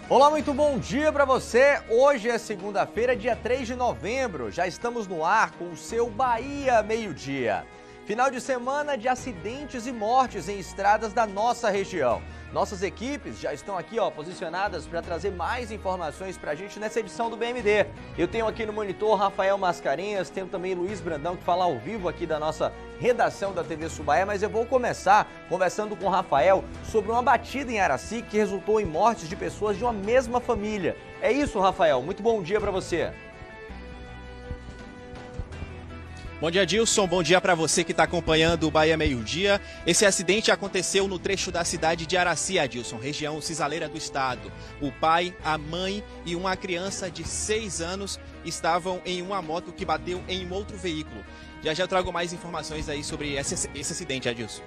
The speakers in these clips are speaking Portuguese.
Olá, muito bom dia para você. Hoje é segunda-feira, dia 3 de novembro. Já estamos no ar com o seu Bahia Meio-Dia. Final de semana de acidentes e mortes em estradas da nossa região. Nossas equipes já estão aqui, posicionadas para trazer mais informações para a gente nessa edição do BMD. Eu tenho aqui no monitor Rafael Mascarenhas, tenho também Luiz Brandão, que fala ao vivo aqui da nossa redação da TV Subaia, mas eu vou começar conversando com o Rafael sobre uma batida em Araci que resultou em mortes de pessoas de uma mesma família. É isso, Rafael. Muito bom dia para você. Bom dia, Dilson. Bom dia para você que está acompanhando o Bahia Meio-Dia. Esse acidente aconteceu no trecho da cidade de Araci, Adilson, região cisaleira do estado. O pai, a mãe e uma criança de 6 anos estavam em uma moto que bateu em um outro veículo. Já eu trago mais informações aí sobre esse acidente, Adilson.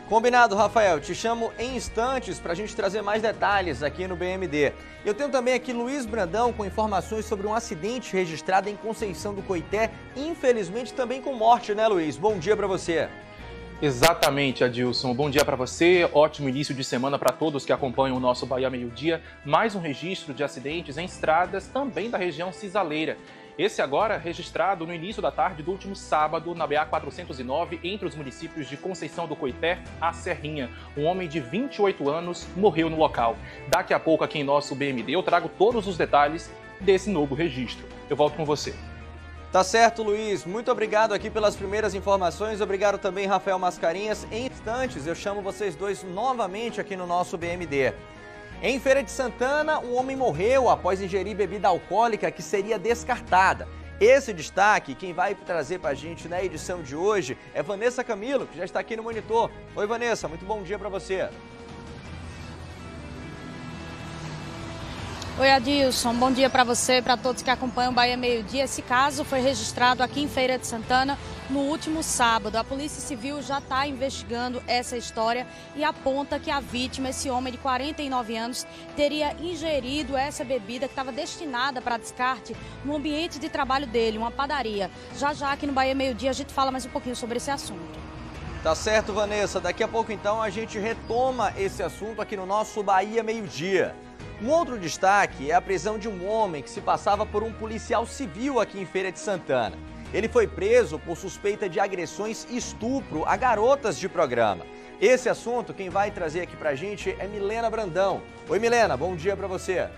Combinado, Rafael. Te chamo em instantes para a gente trazer mais detalhes aqui no BMD. Eu tenho também aqui Luiz Brandão com informações sobre um acidente registrado em Conceição do Coité, infelizmente também com morte, né, Luiz? Bom dia para você. Exatamente, Adilson. Bom dia para você. Ótimo início de semana para todos que acompanham o nosso Bahia Meio-Dia. Mais um registro de acidentes em estradas também da região cisaleira. Esse agora registrado no início da tarde do último sábado na BA-409, entre os municípios de Conceição do Coité a Serrinha. Um homem de 28 anos morreu no local. Daqui a pouco aqui em nosso BMD eu trago todos os detalhes desse novo registro. Eu volto com você. Tá certo, Luiz. Muito obrigado aqui pelas primeiras informações. Obrigado também, Rafael Mascarenhas. Em instantes eu chamo vocês dois novamente aqui no nosso BMD. Em Feira de Santana, um homem morreu após ingerir bebida alcoólica que seria descartada. Esse destaque, quem vai trazer para a gente na edição de hoje é Vanessa Camilo, que já está aqui no monitor. Oi, Vanessa, muito bom dia para você. Oi, Adilson, bom dia para você e para todos que acompanham o Bahia Meio-Dia. Esse caso foi registrado aqui em Feira de Santana no último sábado. A Polícia Civil já está investigando essa história e aponta que a vítima, esse homem de 49 anos, teria ingerido essa bebida que estava destinada para descarte no ambiente de trabalho dele, uma padaria. Já aqui no Bahia Meio-Dia a gente fala mais um pouquinho sobre esse assunto. Tá certo, Vanessa. Daqui a pouco, então, a gente retoma esse assunto aqui no nosso Bahia Meio-Dia. Um outro destaque é a prisão de um homem que se passava por um policial civil aqui em Feira de Santana. Ele foi preso por suspeita de agressões e estupro a garotas de programa. Esse assunto, quem vai trazer aqui pra gente é Milena Brandão. Oi, Milena, bom dia pra você.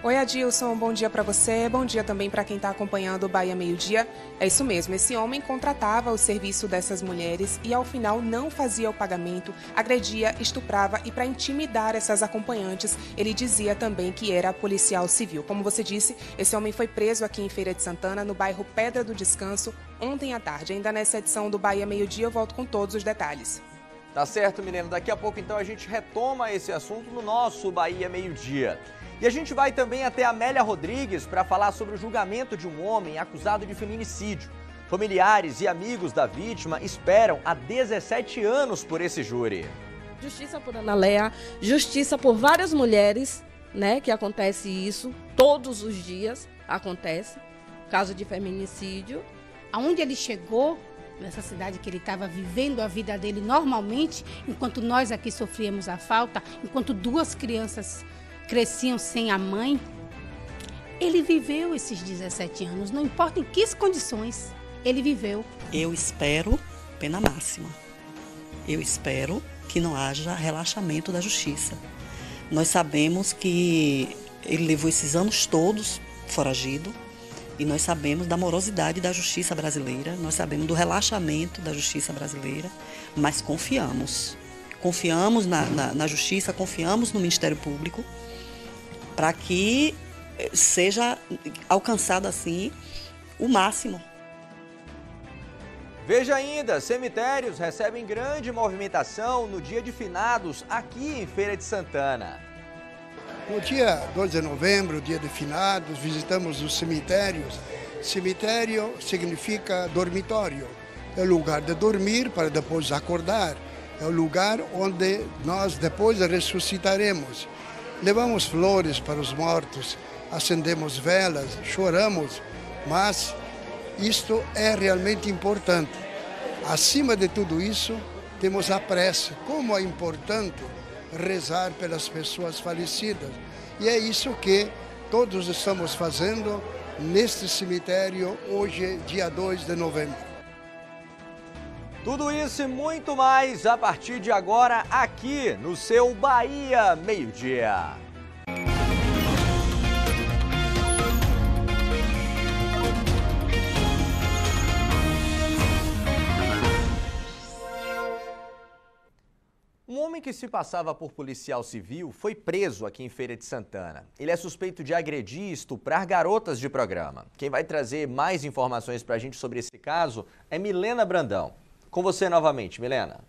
Oi, Adilson, bom dia para você, bom dia também para quem está acompanhando o Bahia Meio-Dia. É isso mesmo, esse homem contratava o serviço dessas mulheres e ao final não fazia o pagamento, agredia, estuprava e para intimidar essas acompanhantes, ele dizia também que era policial civil. Como você disse, esse homem foi preso aqui em Feira de Santana, no bairro Pedra do Descanso, ontem à tarde. Ainda nessa edição do Bahia Meio-Dia eu volto com todos os detalhes. Tá certo, Milena, daqui a pouco então a gente retoma esse assunto no nosso Bahia Meio-Dia. E a gente vai também até Amélia Rodrigues para falar sobre o julgamento de um homem acusado de feminicídio. Familiares e amigos da vítima esperam há 17 anos por esse júri. Justiça por Ana Léa, justiça por várias mulheres, né, que acontece isso, todos os dias acontece, caso de feminicídio. Aonde ele chegou, nessa cidade que ele estava vivendo a vida dele normalmente, enquanto nós aqui sofríamos a falta, enquanto 2 crianças cresciam sem a mãe, ele viveu esses 17 anos, não importa em que condições, ele viveu. Eu espero pena máxima. Eu espero que não haja relaxamento da justiça. Nós sabemos que ele levou esses anos todos foragido e nós sabemos da morosidade da justiça brasileira, nós sabemos do relaxamento da justiça brasileira, mas confiamos. Confiamos na justiça, confiamos no Ministério Público, para que seja alcançado assim o máximo. Veja ainda, cemitérios recebem grande movimentação no dia de finados aqui em Feira de Santana. No dia 2 de novembro, dia de finados, visitamos os cemitérios. Cemitério significa dormitório. É o lugar de dormir para depois acordar. É o lugar onde nós depois ressuscitaremos. Levamos flores para os mortos, acendemos velas, choramos, mas isto é realmente importante. Acima de tudo isso, temos a prece. Como é importante rezar pelas pessoas falecidas. E é isso que todos estamos fazendo neste cemitério hoje, dia 2 de novembro. Tudo isso e muito mais a partir de agora aqui no seu Bahia Meio-Dia. Um homem que se passava por policial civil foi preso aqui em Feira de Santana. Ele é suspeito de agredir e estuprar garotas de programa. Quem vai trazer mais informações para a gente sobre esse caso é Milena Brandão. Com você novamente, Milena.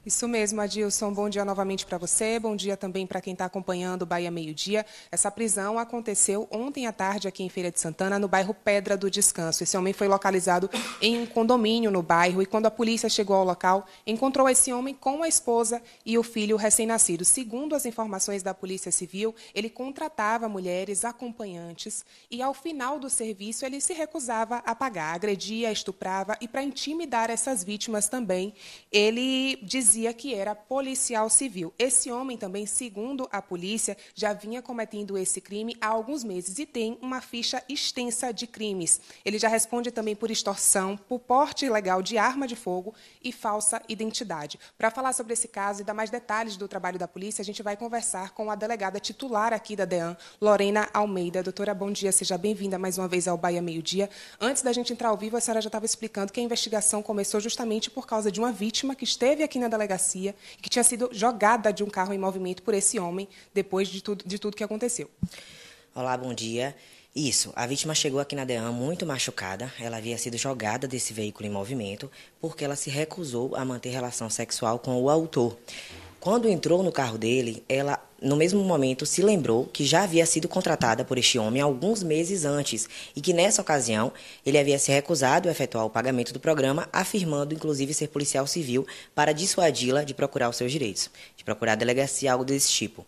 Isso mesmo, Adilson. Bom dia novamente para você. Bom dia também para quem está acompanhando o Bahia Meio-Dia. Essa prisão aconteceu ontem à tarde aqui em Feira de Santana, no bairro Pedra do Descanso. Esse homem foi localizado em um condomínio no bairro e quando a polícia chegou ao local, encontrou esse homem com a esposa e o filho recém-nascido. Segundo as informações da Polícia Civil, ele contratava mulheres acompanhantes e, ao final do serviço, ele se recusava a pagar, agredia, estuprava e, para intimidar essas vítimas também, ele dizia que era policial civil. Esse homem também, segundo a polícia, já vinha cometendo esse crime há alguns meses e tem uma ficha extensa de crimes. Ele já responde também por extorsão, por porte ilegal de arma de fogo e falsa identidade. Para falar sobre esse caso e dar mais detalhes do trabalho da polícia, a gente vai conversar com a delegada titular aqui da DEAN, Lorena Almeida. Doutora, bom dia, seja bem-vinda mais uma vez ao Bahia Meio-Dia. Antes da gente entrar ao vivo, a senhora já estava explicando que a investigação começou justamente por causa de uma vítima que esteve aqui na delegacia e que tinha sido jogada de um carro em movimento por esse homem depois de tudo que aconteceu. Olá, bom dia. Isso, a vítima chegou aqui na DEAN muito machucada. Ela havia sido jogada desse veículo em movimento porque ela se recusou a manter relação sexual com o autor. Quando entrou no carro dele, ela, no mesmo momento, se lembrou que já havia sido contratada por este homem alguns meses antes e que, nessa ocasião, ele havia se recusado a efetuar o pagamento do programa, afirmando, inclusive, ser policial civil para dissuadi-la de procurar os seus direitos, de procurar a delegacia, algo desse tipo.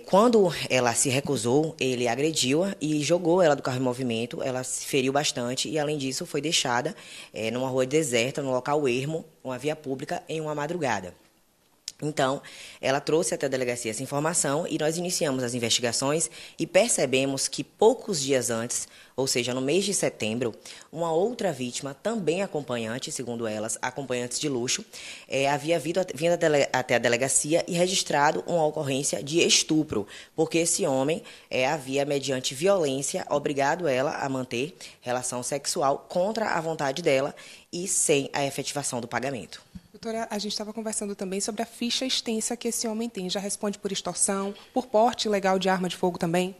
Quando ela se recusou, ele agrediu-a e jogou ela do carro em movimento. Ela se feriu bastante e, além disso, foi deixada numa rua deserta, num local ermo, uma via pública, em uma madrugada. Então, ela trouxe até a delegacia essa informação e nós iniciamos as investigações e percebemos que poucos dias antes, ou seja, no mês de setembro, uma outra vítima, também acompanhante, segundo elas, acompanhantes de luxo, havia vindo até a delegacia e registrado uma ocorrência de estupro, porque esse homem havia, mediante violência, obrigado ela a manter relação sexual contra a vontade dela e sem a efetivação do pagamento. Doutora, a gente estava conversando também sobre a ficha extensa que esse homem tem. Já responde por extorsão, por porte ilegal de arma de fogo também?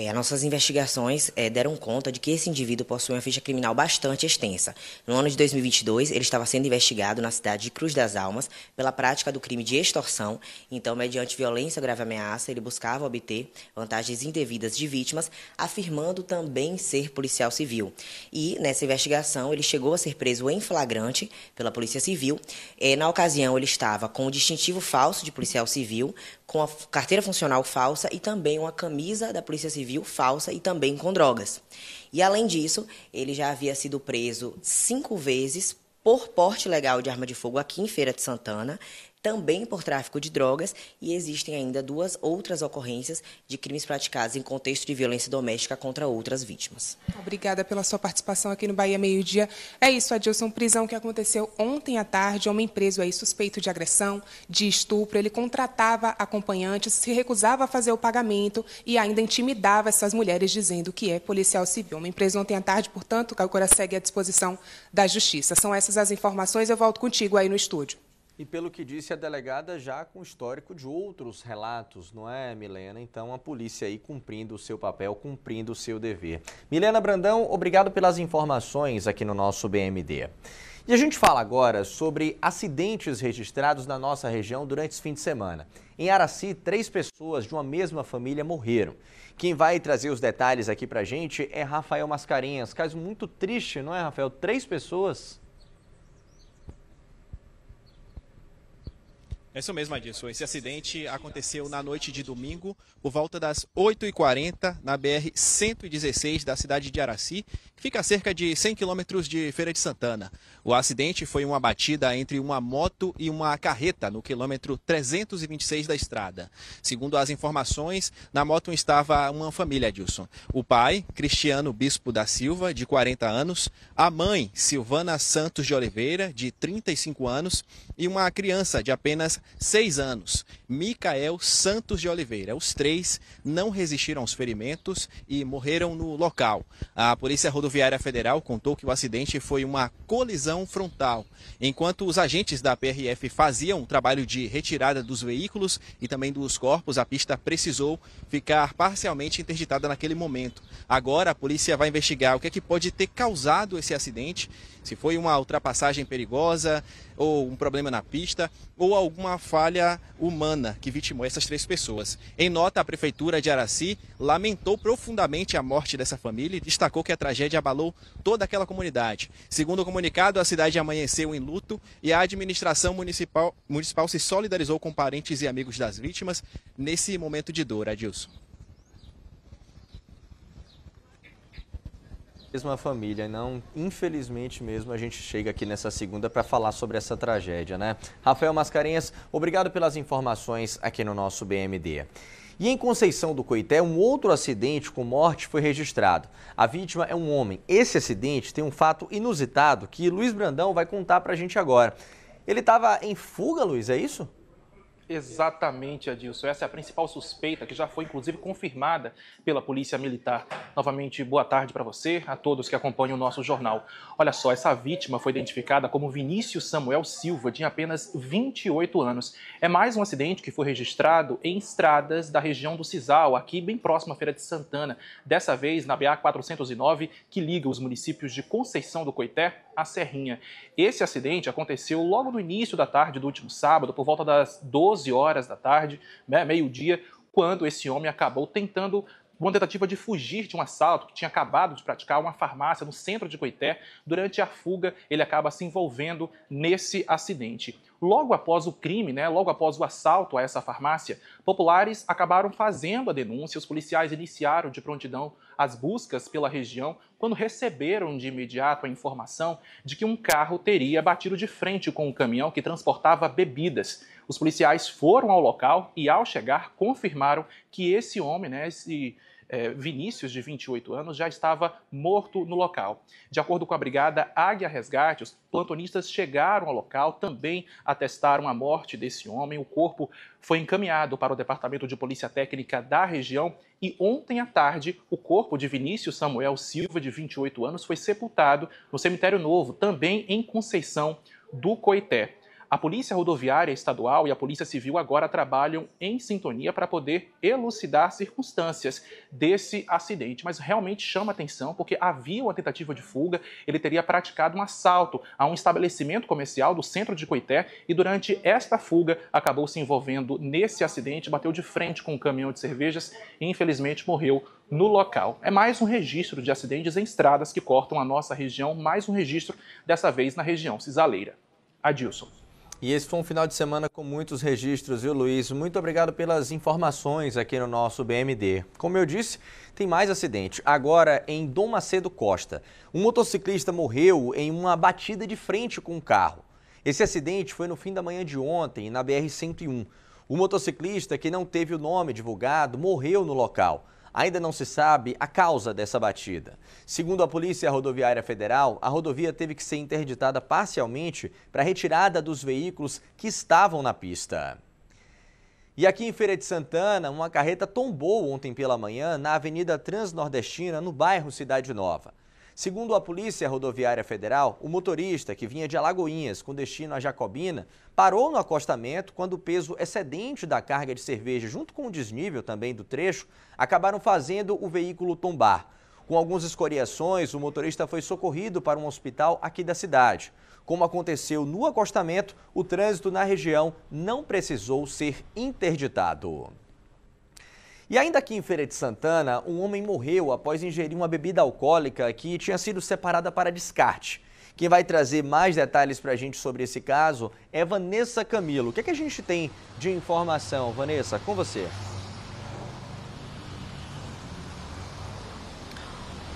As nossas investigações deram conta de que esse indivíduo possui uma ficha criminal bastante extensa. No ano de 2022, ele estava sendo investigado na cidade de Cruz das Almas pela prática do crime de extorsão. Então, mediante violência, grave ameaça, ele buscava obter vantagens indevidas de vítimas, afirmando também ser policial civil. E, nessa investigação, ele chegou a ser preso em flagrante pela Polícia Civil. Na ocasião, ele estava com o distintivo falso de policial civil, com a carteira funcional falsa e também uma camisa da Polícia Civil falsa e também com drogas. E, além disso, ele já havia sido preso 5 vezes por porte ilegal de arma de fogo aqui em Feira de Santana, também por tráfico de drogas, e existem ainda 2 outras ocorrências de crimes praticados em contexto de violência doméstica contra outras vítimas. Obrigada pela sua participação aqui no Bahia Meio-Dia. É isso, Adilson, prisão que aconteceu ontem à tarde, homem preso aí suspeito de agressão, de estupro, ele contratava acompanhantes, se recusava a fazer o pagamento e ainda intimidava essas mulheres dizendo que é policial civil. Homem preso ontem à tarde, portanto, agora segue à disposição da Justiça. São essas as informações, eu volto contigo aí no estúdio. E pelo que disse a delegada, já com histórico de outros relatos, não é, Milena? Então, a polícia aí cumprindo o seu papel, cumprindo o seu dever. Milena Brandão, obrigado pelas informações aqui no nosso BMD. E a gente fala agora sobre acidentes registrados na nossa região durante esse fim de semana. Em Araci, 3 pessoas de uma mesma família morreram. Quem vai trazer os detalhes aqui pra gente é Rafael Mascarenhas. Caso muito triste, não é, Rafael? 3 pessoas... É isso mesmo, Adilson. Esse acidente aconteceu na noite de domingo, por volta das 8h40, na BR-116 da cidade de Araci, que fica a cerca de 100 quilômetros de Feira de Santana. O acidente foi uma batida entre uma moto e uma carreta no quilômetro 326 da estrada. Segundo as informações, na moto estava uma família, Adilson. O pai, Cristiano Bispo da Silva, de 40 anos, a mãe, Silvana Santos de Oliveira, de 35 anos, e uma criança de apenas 6 anos, Micael Santos de Oliveira. Os três não resistiram aos ferimentos e morreram no local. A Polícia Rodoviária Federal contou que o acidente foi uma colisão frontal. Enquanto os agentes da PRF faziam um trabalho de retirada dos veículos e também dos corpos, a pista precisou ficar parcialmente interditada naquele momento. Agora a polícia vai investigar o que é que pode ter causado esse acidente, se foi uma ultrapassagem perigosa, ou um problema na pista, ou alguma falha humana que vitimou essas três pessoas. Em nota, a Prefeitura de Araci lamentou profundamente a morte dessa família e destacou que a tragédia abalou toda aquela comunidade. Segundo o comunicado, a cidade amanheceu em luto e a administração municipal se solidarizou com parentes e amigos das vítimas nesse momento de dor. Adilson. Mesma família, não, infelizmente mesmo a gente chega aqui nessa segunda para falar sobre essa tragédia, né? Rafael Mascarenhas, obrigado pelas informações aqui no nosso BMD. E em Conceição do Coité, um outro acidente com morte foi registrado. A vítima é um homem. Esse acidente tem um fato inusitado que Luiz Brandão vai contar para a gente agora. Ele estava em fuga, Luiz, é isso? Exatamente, Adilson. Essa é a principal suspeita, que já foi inclusive confirmada pela Polícia Militar. Novamente, boa tarde para você, a todos que acompanham o nosso jornal. Olha só, essa vítima foi identificada como Vinícius Samuel Silva, de apenas 28 anos. É mais um acidente que foi registrado em estradas da região do Cisal, aqui bem próximo à Feira de Santana. Dessa vez na BA-409, que liga os municípios de Conceição do Coité à Serrinha. Esse acidente aconteceu logo no início da tarde do último sábado, por volta das 12 horas da tarde, né, meio-dia, quando esse homem acabou tentando uma tentativa de fugir de um assalto que tinha acabado de praticar uma farmácia no centro de Coité. Durante a fuga, ele acaba se envolvendo nesse acidente. Logo após o crime, logo após o assalto a essa farmácia, populares acabaram fazendo a denúncia. Os policiais iniciaram de prontidão as buscas pela região quando receberam de imediato a informação de que um carro teria batido de frente com um caminhão que transportava bebidas. Os policiais foram ao local e, ao chegar, confirmaram que esse homem, Vinícius, de 28 anos, já estava morto no local. De acordo com a brigada Águia Resgate, os plantonistas chegaram ao local, também atestaram a morte desse homem. O corpo foi encaminhado para o Departamento de Polícia Técnica da região e ontem à tarde o corpo de Vinícius Samuel Silva, de 28 anos, foi sepultado no Cemitério Novo, também em Conceição do Coité. A Polícia Rodoviária Estadual e a Polícia Civil agora trabalham em sintonia para poder elucidar circunstâncias desse acidente. Mas realmente chama atenção porque havia uma tentativa de fuga. Ele teria praticado um assalto a um estabelecimento comercial do centro de Coité e durante esta fuga acabou se envolvendo nesse acidente, bateu de frente com um caminhão de cervejas e infelizmente morreu no local. É mais um registro de acidentes em estradas que cortam a nossa região, mais um registro dessa vez na região cisaleira. Adilson. E esse foi um final de semana com muitos registros, viu, Luiz? Muito obrigado pelas informações aqui no nosso BMD. Como eu disse, tem mais acidente. Agora, em Dom Macedo Costa, um motociclista morreu em uma batida de frente com um carro. Esse acidente foi no fim da manhã de ontem, na BR-101. O motociclista, que não teve o nome divulgado, morreu no local. Ainda não se sabe a causa dessa batida. Segundo a Polícia Rodoviária Federal, a rodovia teve que ser interditada parcialmente para a retirada dos veículos que estavam na pista. E aqui em Feira de Santana, uma carreta tombou ontem pela manhã na Avenida Transnordestina, no bairro Cidade Nova. Segundo a Polícia Rodoviária Federal, o motorista, que vinha de Alagoinhas com destino a Jacobina, parou no acostamento quando o peso excedente da carga de cerveja, junto com o desnível também do trecho, acabaram fazendo o veículo tombar. Com algumas escoriações, o motorista foi socorrido para um hospital aqui da cidade. Como aconteceu no acostamento, o trânsito na região não precisou ser interditado. E ainda aqui em Feira de Santana, um homem morreu após ingerir uma bebida alcoólica que tinha sido separada para descarte. Quem vai trazer mais detalhes para a gente sobre esse caso é Vanessa Camilo. O que a gente tem de informação? Vanessa, com você.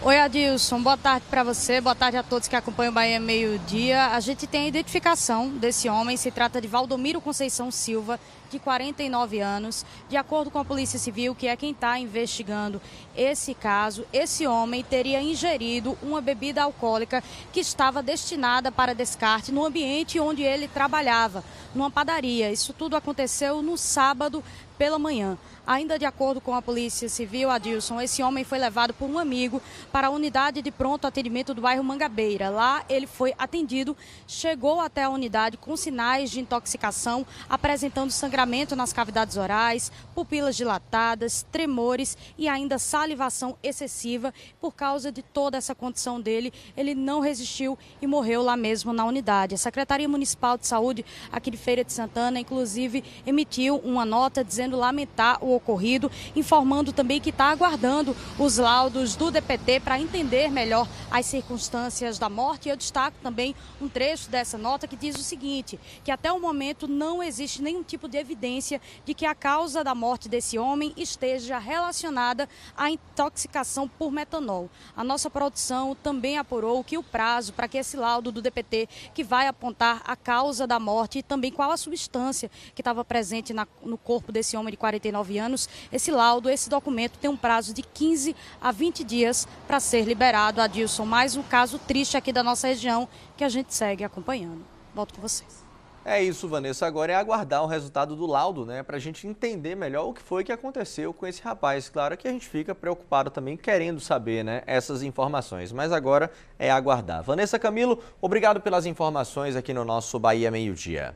Oi, Adilson. Boa tarde para você, boa tarde a todos que acompanham o Bahia Meio Dia. A gente tem a identificação desse homem, se trata de Valdomiro Conceição Silva, de 49 anos. De acordo com a Polícia Civil, que é quem está investigando esse caso, esse homem teria ingerido uma bebida alcoólica que estava destinada para descarte no ambiente onde ele trabalhava, numa padaria. Isso tudo aconteceu no sábado pela manhã. Ainda de acordo com a Polícia Civil, Adilson, esse homem foi levado por um amigo para a unidade de pronto atendimento do bairro Mangabeira. Lá ele foi atendido, chegou até a unidade com sinais de intoxicação, apresentando sangramento nas cavidades orais, pupilas dilatadas, tremores e ainda salivação excessiva. Por causa de toda essa condição dele, ele não resistiu e morreu lá mesmo na unidade. A Secretaria Municipal de Saúde aqui de Feira de Santana, inclusive, emitiu uma nota dizendo lamentar o ocorrido, informando também que está aguardando os laudos do DPT para entender melhor as circunstâncias da morte. E eu destaco também um trecho dessa nota que diz o seguinte, que até o momento não existe nenhum tipo de evidência de que a causa da morte desse homem esteja relacionada à intoxicação por metanol. A nossa produção também apurou que o prazo para que esse laudo do DPT, que vai apontar a causa da morte e também qual a substância que estava presente no corpo desse homem de 49 anos, esse laudo, esse documento tem um prazo de 15 a 20 dias para ser liberado, Adilson. Mais um caso triste aqui da nossa região que a gente segue acompanhando. Volto com vocês. É isso, Vanessa. Agora é aguardar o resultado do laudo, né? Para a gente entender melhor o que foi que aconteceu com esse rapaz. Claro que a gente fica preocupado também, querendo saber, né, essas informações. Mas agora é aguardar. Vanessa Camilo, obrigado pelas informações aqui no nosso Bahia Meio Dia.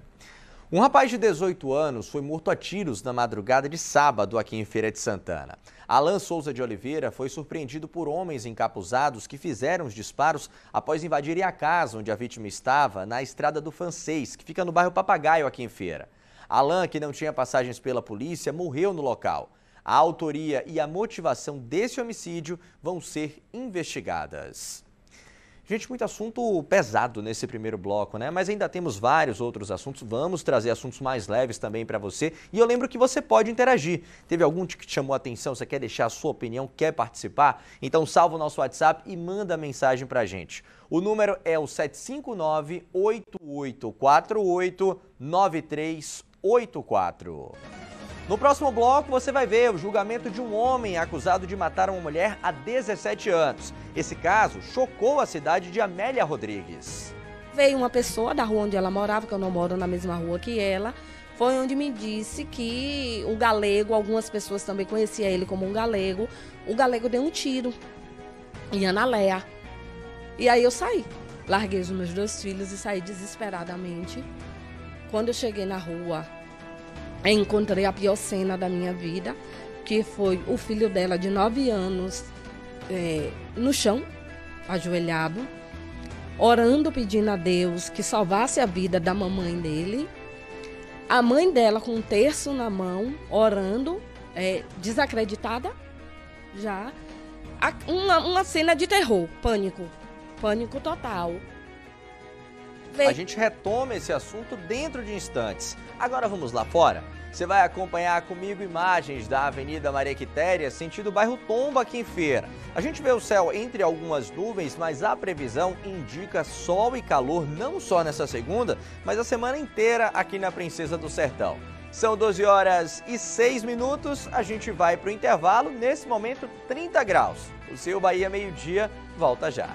Um rapaz de 18 anos foi morto a tiros na madrugada de sábado aqui em Feira de Santana. Alan Souza de Oliveira foi surpreendido por homens encapuzados que fizeram os disparos após invadirem a casa onde a vítima estava, na Estrada do Francês, que fica no bairro Papagaio aqui em Feira. Alan, que não tinha passagens pela polícia, morreu no local. A autoria e a motivação desse homicídio vão ser investigadas. Gente, muito assunto pesado nesse primeiro bloco, né? Mas ainda temos vários outros assuntos. Vamos trazer assuntos mais leves também para você. E eu lembro que você pode interagir. Teve algum que te chamou a atenção? Você quer deixar a sua opinião? Quer participar? Então salva o nosso WhatsApp e manda mensagem para a gente. O número é o 759-8848-9384. No próximo bloco, você vai ver o julgamento de um homem acusado de matar uma mulher há 17 anos. Esse caso chocou a cidade de Amélia Rodrigues. Veio uma pessoa da rua onde ela morava, que eu não moro na mesma rua que ela, foi onde me disse que o galego, algumas pessoas também conheciam ele como um galego, o galego deu um tiro em Ana Léa. E aí eu saí, larguei os meus 2 filhos e saí desesperadamente. Quando eu cheguei na rua, encontrei a pior cena da minha vida, que foi o filho dela de 9 anos no chão, ajoelhado, orando, pedindo a Deus que salvasse a vida da mamãe dele. A mãe dela com um terço na mão, orando, desacreditada já. Uma cena de terror, pânico total. A gente retoma esse assunto dentro de instantes. Agora vamos lá fora. Você vai acompanhar comigo imagens da Avenida Maria Quitéria, sentido bairro Tomba, aqui em Feira. A gente vê o céu entre algumas nuvens, mas a previsão indica sol e calor não só nessa segunda, mas a semana inteira aqui na Princesa do Sertão. São 12h06, a gente vai para o intervalo, nesse momento 30 graus. O seu Bahia Meio Dia volta já.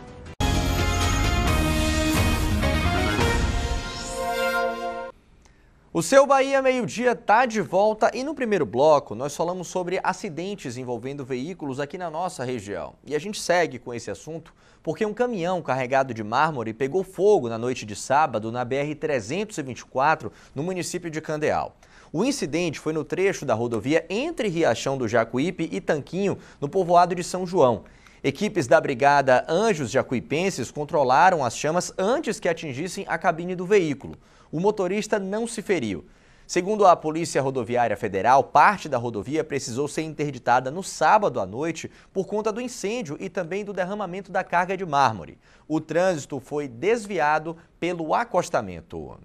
O seu Bahia Meio Dia tá de volta e no primeiro bloco nós falamos sobre acidentes envolvendo veículos aqui na nossa região. E a gente segue com esse assunto porque um caminhão carregado de mármore pegou fogo na noite de sábado na BR-324, no município de Candeal. O incidente foi no trecho da rodovia entre Riachão do Jacuípe e Tanquinho, no povoado de São João. Equipes da Brigada Anjos Jacuipenses controlaram as chamas antes que atingissem a cabine do veículo. O motorista não se feriu. Segundo a Polícia Rodoviária Federal, parte da rodovia precisou ser interditada no sábado à noite por conta do incêndio e também do derramamento da carga de mármore. O trânsito foi desviado pelo acostamento.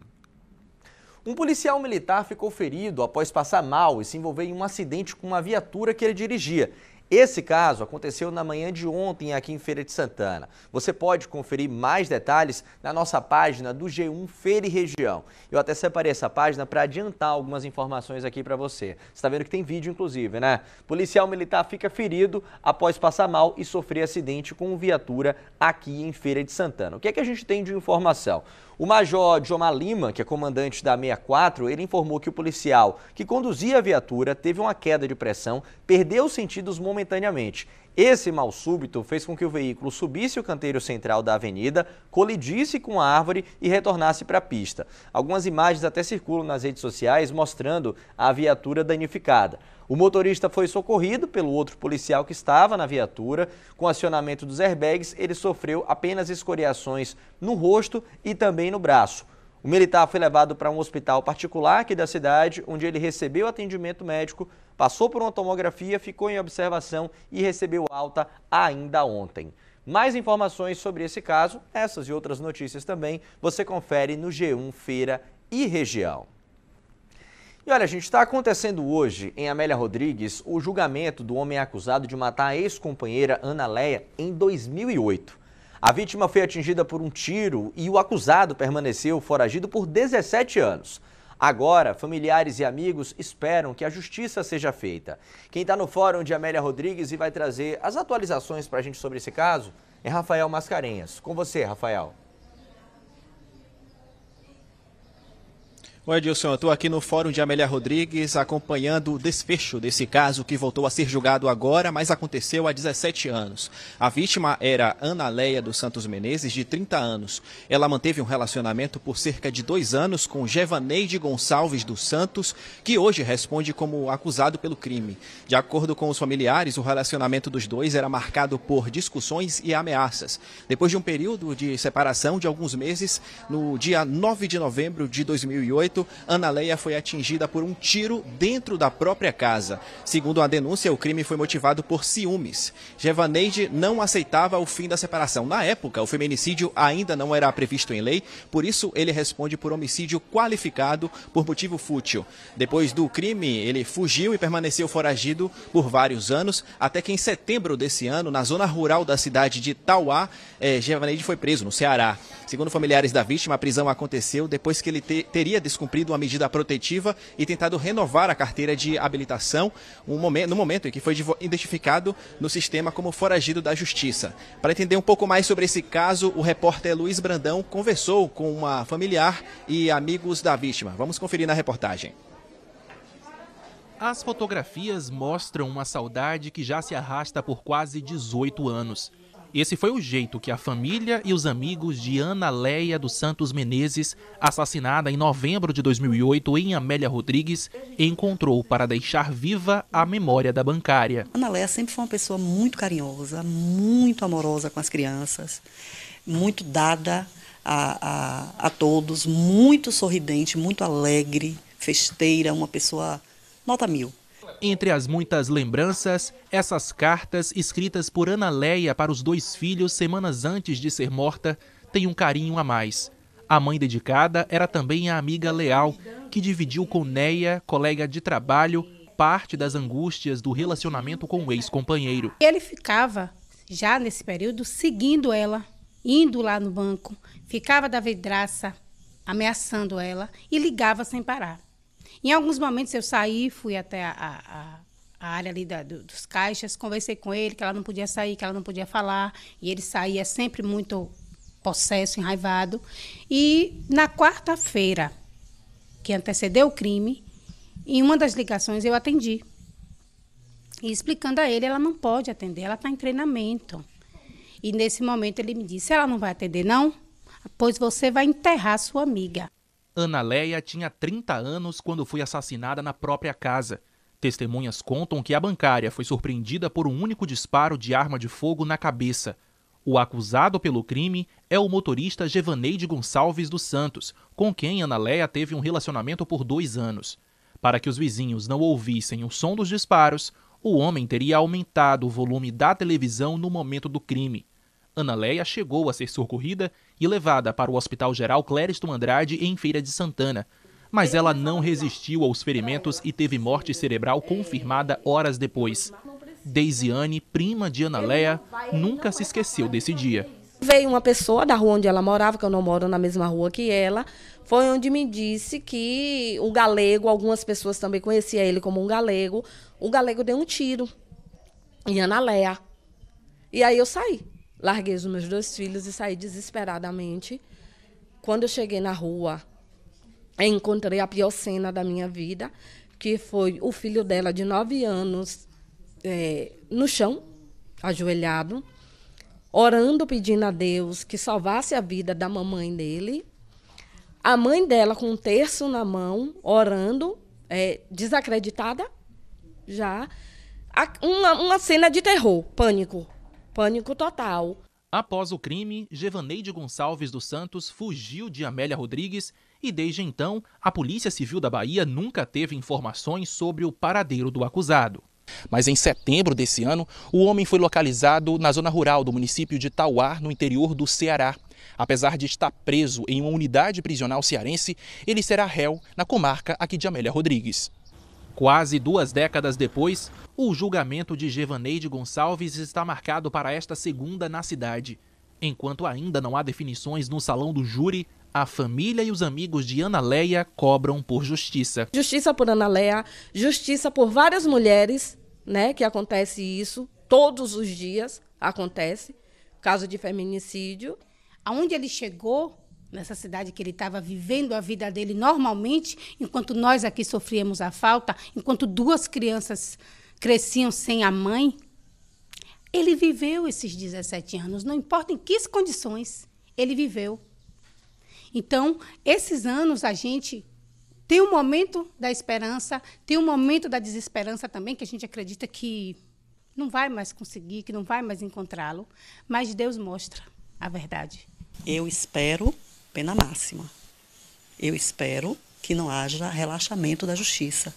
Um policial militar ficou ferido após passar mal e se envolver em um acidente com uma viatura que ele dirigia. Esse caso aconteceu na manhã de ontem aqui em Feira de Santana. Você pode conferir mais detalhes na nossa página do G1 Feira e Região. Eu até separei essa página para adiantar algumas informações aqui para você. Você está vendo que tem vídeo, inclusive, né? Policial militar fica ferido após passar mal e sofrer acidente com viatura aqui em Feira de Santana. O que é que a gente tem de informação? O Major Jomar Lima, que é comandante da 64, ele informou que o policial que conduzia a viatura teve uma queda de pressão, perdeu os sentidos momentaneamente. Esse mal súbito fez com que o veículo subisse o canteiro central da avenida, colidisse com a árvore e retornasse para a pista. Algumas imagens até circulam nas redes sociais mostrando a viatura danificada. O motorista foi socorrido pelo outro policial que estava na viatura. Com acionamento dos airbags, ele sofreu apenas escoriações no rosto e também no braço. O militar foi levado para um hospital particular aqui da cidade, onde ele recebeu atendimento médico, passou por uma tomografia, ficou em observação e recebeu alta ainda ontem. Mais informações sobre esse caso, essas e outras notícias também, você confere no G1 Feira e Região. E olha, gente, está acontecendo hoje em Amélia Rodrigues o julgamento do homem acusado de matar a ex-companheira Ana Leia em 2008. A vítima foi atingida por um tiro e o acusado permaneceu foragido por 17 anos. Agora, familiares e amigos esperam que a justiça seja feita. Quem está no fórum de Amélia Rodrigues e vai trazer as atualizações para a gente sobre esse caso é Rafael Mascarenhas. Com você, Rafael. Oi, Edilson, eu estou aqui no Fórum de Amélia Rodrigues acompanhando o desfecho desse caso que voltou a ser julgado agora, mas aconteceu há 17 anos. A vítima era Ana Leia dos Santos Menezes, de 30 anos. Ela manteve um relacionamento por cerca de 2 anos com Gevaneide Gonçalves dos Santos, que hoje responde como acusado pelo crime. De acordo com os familiares, o relacionamento dos dois era marcado por discussões e ameaças. Depois de um período de separação de alguns meses, no dia 9 de novembro de 2008, Ana Leia foi atingida por um tiro dentro da própria casa. Segundo a denúncia, o crime foi motivado por ciúmes. Gevaneide não aceitava o fim da separação. Na época, o feminicídio ainda não era previsto em lei, por isso ele responde por homicídio qualificado por motivo fútil. Depois do crime, ele fugiu e permaneceu foragido por vários anos, até que em setembro desse ano, na zona rural da cidade de Tauá, Gevaneide foi preso, no Ceará. Segundo familiares da vítima, a prisão aconteceu depois que ele teria descumprido uma medida protetiva e tentado renovar a carteira de habilitação no momento em que foi identificado no sistema como foragido da justiça. Para entender um pouco mais sobre esse caso, o repórter Luiz Brandão conversou com uma familiar e amigos da vítima. Vamos conferir na reportagem. As fotografias mostram uma saudade que já se arrasta por quase 18 anos. Esse foi o jeito que a família e os amigos de Ana Leia dos Santos Menezes, assassinada em novembro de 2008 em Amélia Rodrigues, encontrou para deixar viva a memória da bancária. Ana Leia sempre foi uma pessoa muito carinhosa, muito amorosa com as crianças, muito dada a todos, muito sorridente, muito alegre, festeira, uma pessoa nota 1000. Entre as muitas lembranças, essas cartas escritas por Ana Leia para os 2 filhos semanas antes de ser morta têm um carinho a mais. A mãe dedicada era também a amiga leal, que dividiu com Neia, colega de trabalho, parte das angústias do relacionamento com o ex-companheiro. Ele ficava, já nesse período, seguindo ela, indo lá no banco, ficava da vidraça, ameaçando ela e ligava sem parar. Em alguns momentos eu saí, fui até a área ali dos caixas, conversei com ele, que ela não podia sair, que ela não podia falar, e ele saía sempre muito possesso, enraivado. E na quarta-feira, que antecedeu o crime, em uma das ligações eu atendi. E explicando a ele, ela não pode atender, ela está em treinamento. E nesse momento ele me disse, ela não vai atender não? Pois você vai enterrar sua amiga. Ana Leia tinha 30 anos quando foi assassinada na própria casa. Testemunhas contam que a bancária foi surpreendida por um único disparo de arma de fogo na cabeça. O acusado pelo crime é o motorista Gevaneide Gonçalves dos Santos, com quem Ana Leia teve um relacionamento por 2 anos. Para que os vizinhos não ouvissem o som dos disparos, o homem teria aumentado o volume da televisão no momento do crime. Ana Leia chegou a ser socorrida e levada para o Hospital Geral Clériston Andrade, em Feira de Santana, mas ela não resistiu aos ferimentos e teve morte cerebral confirmada horas depois. Deisiane, prima de Ana Leia, nunca se esqueceu desse dia. Veio uma pessoa da rua onde ela morava, que eu não moro na mesma rua que ela, foi onde me disse que o galego, algumas pessoas também conheciam ele como um galego, o galego deu um tiro em Ana Leia. E aí eu saí, larguei os meus 2 filhos e saí desesperadamente. Quando eu cheguei na rua, encontrei a pior cena da minha vida, que foi o filho dela de 9 anos no chão, ajoelhado, orando, pedindo a Deus que salvasse a vida da mamãe dele. A mãe dela com um terço na mão, orando, desacreditada já. Uma cena de terror, pânico total. Após o crime, Gevaneide Gonçalves dos Santos fugiu de Amélia Rodrigues e, desde então, a Polícia Civil da Bahia nunca teve informações sobre o paradeiro do acusado. Mas em setembro desse ano, o homem foi localizado na zona rural do município de Tauá, no interior do Ceará. Apesar de estar preso em uma unidade prisional cearense, ele será réu na comarca aqui de Amélia Rodrigues. Quase 2 décadas depois, o julgamento de Gevaneide Gonçalves está marcado para esta segunda na cidade. Enquanto ainda não há definições no salão do júri, a família e os amigos de Ana Leia cobram por justiça. Justiça por Ana Leia, justiça por várias mulheres, né, que acontece isso, todos os dias acontece, caso de feminicídio. Aonde ele chegou, nessa cidade que ele estava vivendo a vida dele normalmente, enquanto nós aqui sofríamos a falta, enquanto 2 crianças cresciam sem a mãe, ele viveu esses 17 anos, não importa em que condições, ele viveu. Então, esses anos a gente tem um momento da esperança, tem um momento da desesperança também, que a gente acredita que não vai mais conseguir, que não vai mais encontrá-lo, mas Deus mostra a verdade. Eu espero pena máxima. Eu espero que não haja relaxamento da justiça.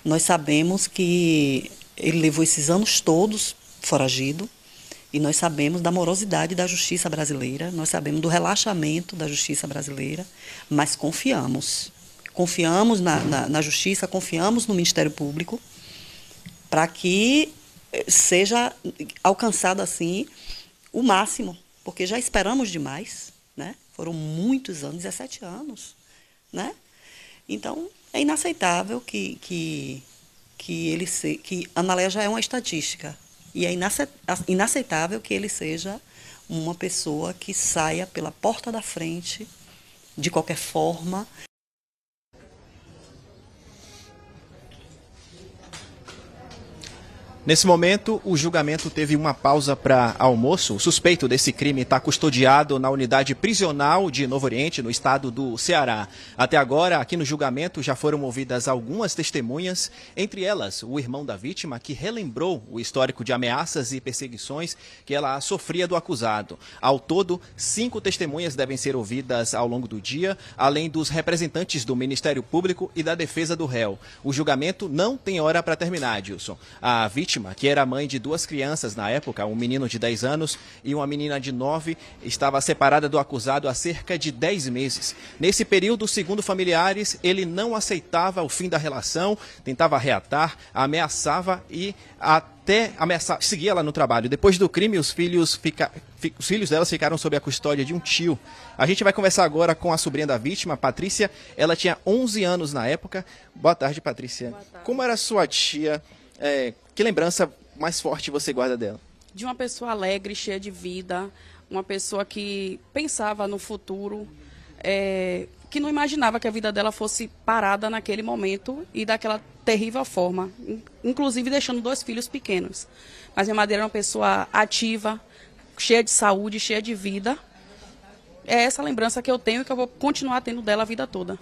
Nós sabemos que ele levou esses anos todos foragido, e nós sabemos da morosidade da justiça brasileira, nós sabemos do relaxamento da justiça brasileira, mas confiamos. Confiamos na justiça, confiamos no Ministério Público, para que seja alcançado assim o máximo, porque já esperamos demais, né? Foram muitos anos, 17 anos, né? Então, é inaceitável que Ana Leia já é uma estatística. E é inaceitável que ele seja uma pessoa que saia pela porta da frente, de qualquer forma. Nesse momento, o julgamento teve uma pausa para almoço. O suspeito desse crime está custodiado na unidade prisional de Novo Oriente, no estado do Ceará. Até agora, aqui no julgamento, já foram ouvidas algumas testemunhas, entre elas o irmão da vítima, que relembrou o histórico de ameaças e perseguições que ela sofria do acusado. Ao todo, 5 testemunhas devem ser ouvidas ao longo do dia, além dos representantes do Ministério Público e da defesa do réu. O julgamento não tem hora para terminar, Dilson. A vítima, que era mãe de 2 crianças na época, um menino de 10 anos e uma menina de 9, estava separada do acusado há cerca de 10 meses. Nesse período, segundo familiares, ele não aceitava o fim da relação, tentava reatar, ameaçava e até seguia ela no trabalho. Depois do crime, os filhos delas ficaram sob a custódia de um tio. A gente vai conversar agora com a sobrinha da vítima, Patrícia. Ela tinha 11 anos na época. Boa tarde, Patrícia. Boa tarde. Como era sua tia? Que lembrança mais forte você guarda dela? De uma pessoa alegre, cheia de vida, uma pessoa que pensava no futuro, que não imaginava que a vida dela fosse parada naquele momento e daquela terrível forma, inclusive deixando 2 filhos pequenos. Mas minha madrinha era uma pessoa ativa, cheia de saúde, cheia de vida. É essa lembrança que eu tenho e que eu vou continuar tendo dela a vida toda.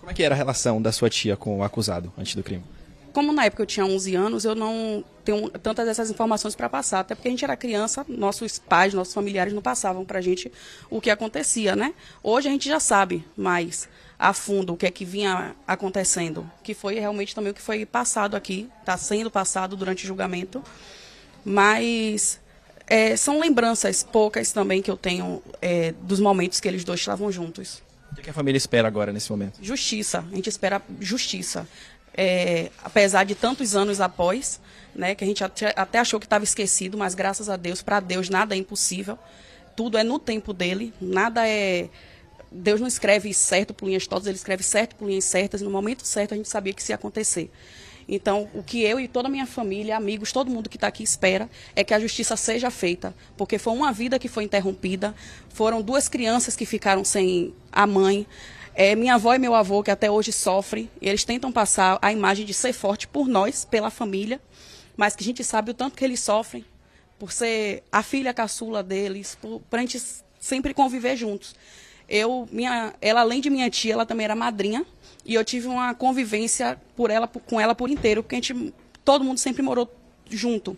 Como é que era a relação da sua tia com o acusado antes do crime? como na época eu tinha 11 anos, eu não tenho tantas dessas informações para passar, até porque a gente era criança, nossos pais, nossos familiares não passavam para a gente o que acontecia, né? Hoje a gente já sabe mais a fundo o que é que vinha acontecendo, que foi realmente também o que foi passado aqui, está sendo passado durante o julgamento, mas são lembranças poucas também que eu tenho dos momentos que eles dois estavam juntos. O que a família espera agora nesse momento? Justiça, a gente espera justiça. Apesar de tantos anos após, né, que a gente até achou que estava esquecido, mas graças a Deus, para Deus nada é impossível, tudo é no tempo dele, nada é... Deus não escreve certo por linhas tortas, ele escreve certo por linhas certas, no momento certo a gente sabia que isso ia acontecer. Então, o que eu e toda a minha família, amigos, todo mundo que está aqui espera é que a justiça seja feita, porque foi uma vida que foi interrompida, foram 2 crianças que ficaram sem a mãe, minha avó e meu avô, que até hoje sofrem, eles tentam passar a imagem de ser forte por nós, pela família, mas que a gente sabe o tanto que eles sofrem, por ser a filha caçula deles, para a gente sempre conviver juntos. Ela, além de minha tia, ela também era madrinha, e eu tive uma convivência com ela por inteiro, porque todo mundo sempre morou junto.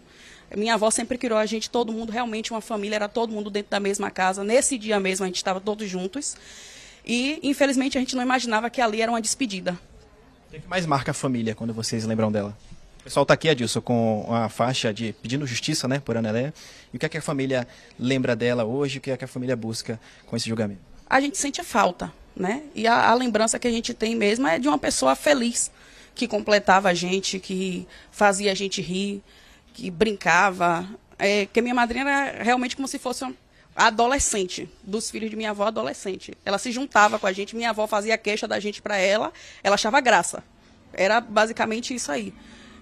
Minha avó sempre criou a gente, todo mundo, realmente uma família, era todo mundo dentro da mesma casa. Nesse dia mesmo a gente estava todos juntos. E, infelizmente, a gente não imaginava que ali era uma despedida. O que mais marca a família quando vocês lembram dela? O pessoal está aqui, Adilson, com a faixa de pedindo justiça, né, por Ana Leia. E o que é que a família lembra dela hoje? O que é que a família busca com esse julgamento? A gente sente falta, né? E a lembrança que a gente tem mesmo é de uma pessoa feliz, que completava a gente, que fazia a gente rir, que brincava. Que minha madrinha era realmente como se fosse uma adolescente, dos filhos de minha avó, adolescente. Ela se juntava com a gente, minha avó fazia queixa da gente para ela achava graça. Era basicamente isso aí.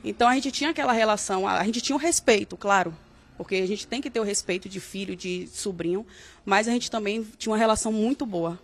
Então a gente tinha aquela relação, a gente tinha um respeito, claro, porque a gente tem que ter o respeito de filho, de sobrinho, mas a gente também tinha uma relação muito boa.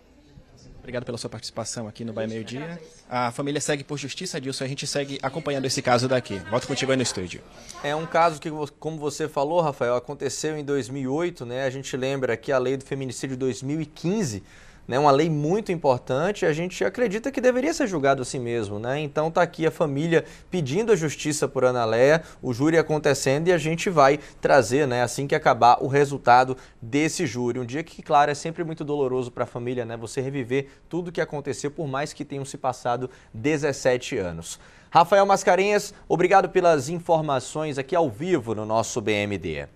Obrigado pela sua participação aqui no Bahia Meio Dia. A família segue por justiça, Adilson, a gente segue acompanhando esse caso daqui. Volto contigo aí no estúdio. É um caso que, como você falou, Rafael, aconteceu em 2008, né? A gente lembra aqui a lei do feminicídio de 2015, né? Uma lei muito importante, a gente acredita que deveria ser julgado assim mesmo, né? Então tá aqui a família pedindo a justiça por Ana Leia, o júri acontecendo e a gente vai trazer, né, assim que acabar o resultado desse júri. Um dia que, claro, é sempre muito doloroso para a família, né? Você reviver tudo o que aconteceu, por mais que tenham se passado 17 anos. Rafael Mascarenhas, obrigado pelas informações aqui ao vivo no nosso BMD.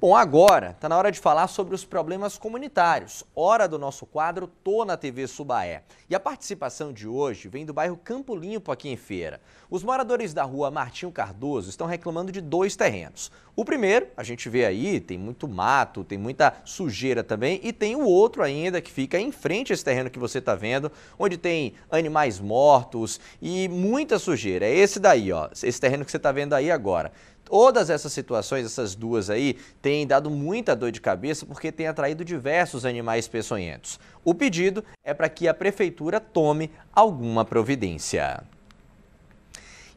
Bom, agora está na hora de falar sobre os problemas comunitários. Hora do nosso quadro Tô na TV Subaé. E a participação de hoje vem do bairro Campo Limpo, aqui em Feira. Os moradores da rua Martinho Cardoso estão reclamando de 2 terrenos. O primeiro, a gente vê aí, tem muito mato, tem muita sujeira também, e tem o outro ainda que fica em frente a esse terreno que você está vendo, onde tem animais mortos e muita sujeira. É esse daí, ó, esse terreno que você está vendo aí agora. Todas essas situações, essas duas aí, têm dado muita dor de cabeça porque tem atraído diversos animais peçonhentos. O pedido é para que a prefeitura tome alguma providência.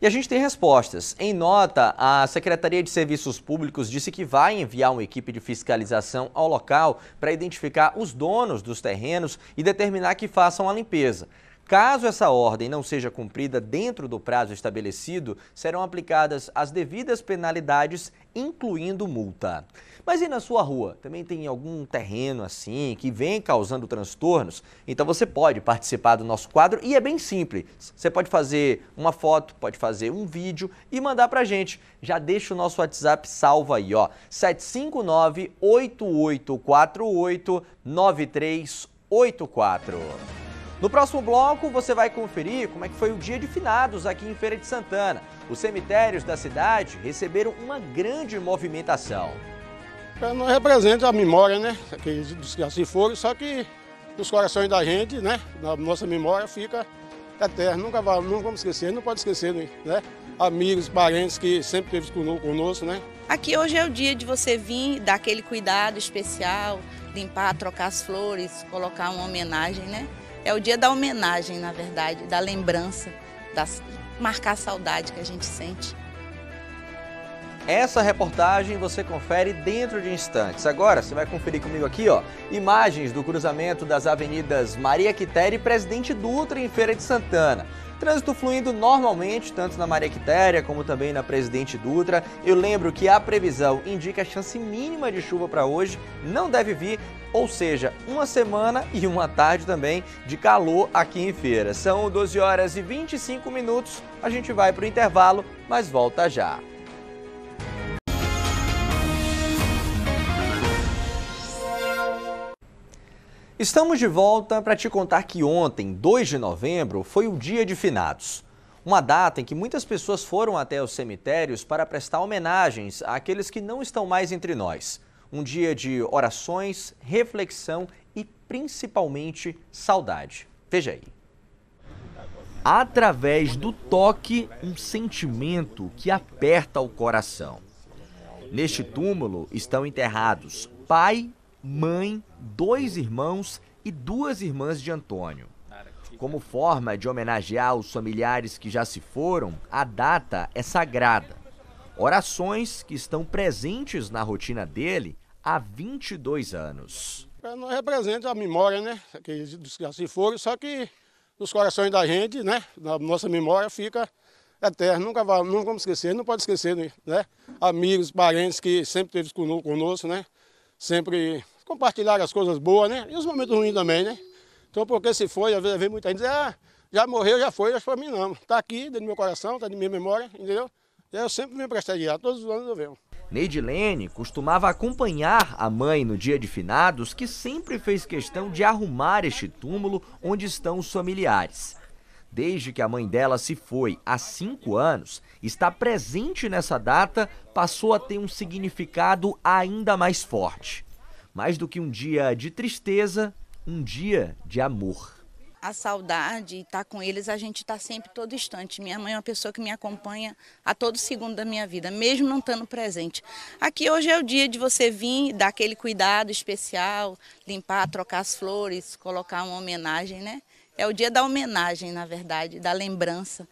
E a gente tem respostas. Em nota, a Secretaria de Serviços Públicos disse que vai enviar uma equipe de fiscalização ao local para identificar os donos dos terrenos e determinar que façam a limpeza. Caso essa ordem não seja cumprida dentro do prazo estabelecido, serão aplicadas as devidas penalidades, incluindo multa. Mas e na sua rua? Também tem algum terreno assim que vem causando transtornos? Então você pode participar do nosso quadro e é bem simples. Você pode fazer uma foto, pode fazer um vídeo e mandar pra gente. Já deixa o nosso WhatsApp salvo aí, ó, 759-8848-9384. No próximo bloco, você vai conferir como é que foi o dia de finados aqui em Feira de Santana. Os cemitérios da cidade receberam uma grande movimentação. Não representa a memória, né? Dos que assim foram, só que nos corações da gente, né? Na nossa memória fica eterno. Nunca vamos esquecer, não pode esquecer, né? Amigos, parentes que sempre esteve conosco, né? Aqui hoje é o dia de você vir, dar aquele cuidado especial, limpar, trocar as flores, colocar uma homenagem, né? É o dia da homenagem, na verdade, da lembrança, marcar a saudade que a gente sente. Essa reportagem você confere dentro de instantes. Agora você vai conferir comigo aqui, imagens do cruzamento das avenidas Maria Quitéria e Presidente Dutra em Feira de Santana. Trânsito fluindo normalmente, tanto na Maria Quitéria como também na Presidente Dutra. Eu lembro que a previsão indica a chance mínima de chuva para hoje, não deve vir, ou seja, uma semana e uma tarde também de calor aqui em Feira. São 12 horas e 25 minutos, a gente vai para o intervalo, mas volta já. Estamos de volta para te contar que ontem, 2 de novembro, foi o Dia de Finados. Uma data em que muitas pessoas foram até os cemitérios para prestar homenagens àqueles que não estão mais entre nós. Um dia de orações, reflexão e principalmente saudade. Veja aí. Através do toque, um sentimento que aperta o coração. Neste túmulo estão enterrados pai, mãe, 2 irmãos e 2 irmãs de Antônio. Como forma de homenagear os familiares que já se foram, a data é sagrada. Orações que estão presentes na rotina dele há 22 anos. Não representa a memória, né? Dos que já se foram, só que nos corações da gente, né? Na nossa memória fica eterno. Nunca vamos esquecer, não pode esquecer, né? Amigos, parentes que sempre esteve conosco, né? Sempre compartilhar as coisas boas, né? E os momentos ruins também, né? Então, porque se foi, às vezes vem muita gente dizer, já morreu, já foi, para mim não. Está aqui, dentro do meu coração, está na minha memória, entendeu? E eu sempre me prestigiar, todos os anos eu venho. Neidilene costumava acompanhar a mãe no dia de finados, que sempre fez questão de arrumar este túmulo onde estão os familiares. Desde que a mãe dela se foi há 5 anos, estar presente nessa data passou a ter um significado ainda mais forte. Mais do que um dia de tristeza, um dia de amor. A saudade, estar com eles, a gente está sempre todo instante. Minha mãe é uma pessoa que me acompanha a todo segundo da minha vida, mesmo não estando presente. Aqui hoje é o dia de você vir, dar aquele cuidado especial, limpar, trocar as flores, colocar uma homenagem, né? É o dia da homenagem, na verdade, da lembrança,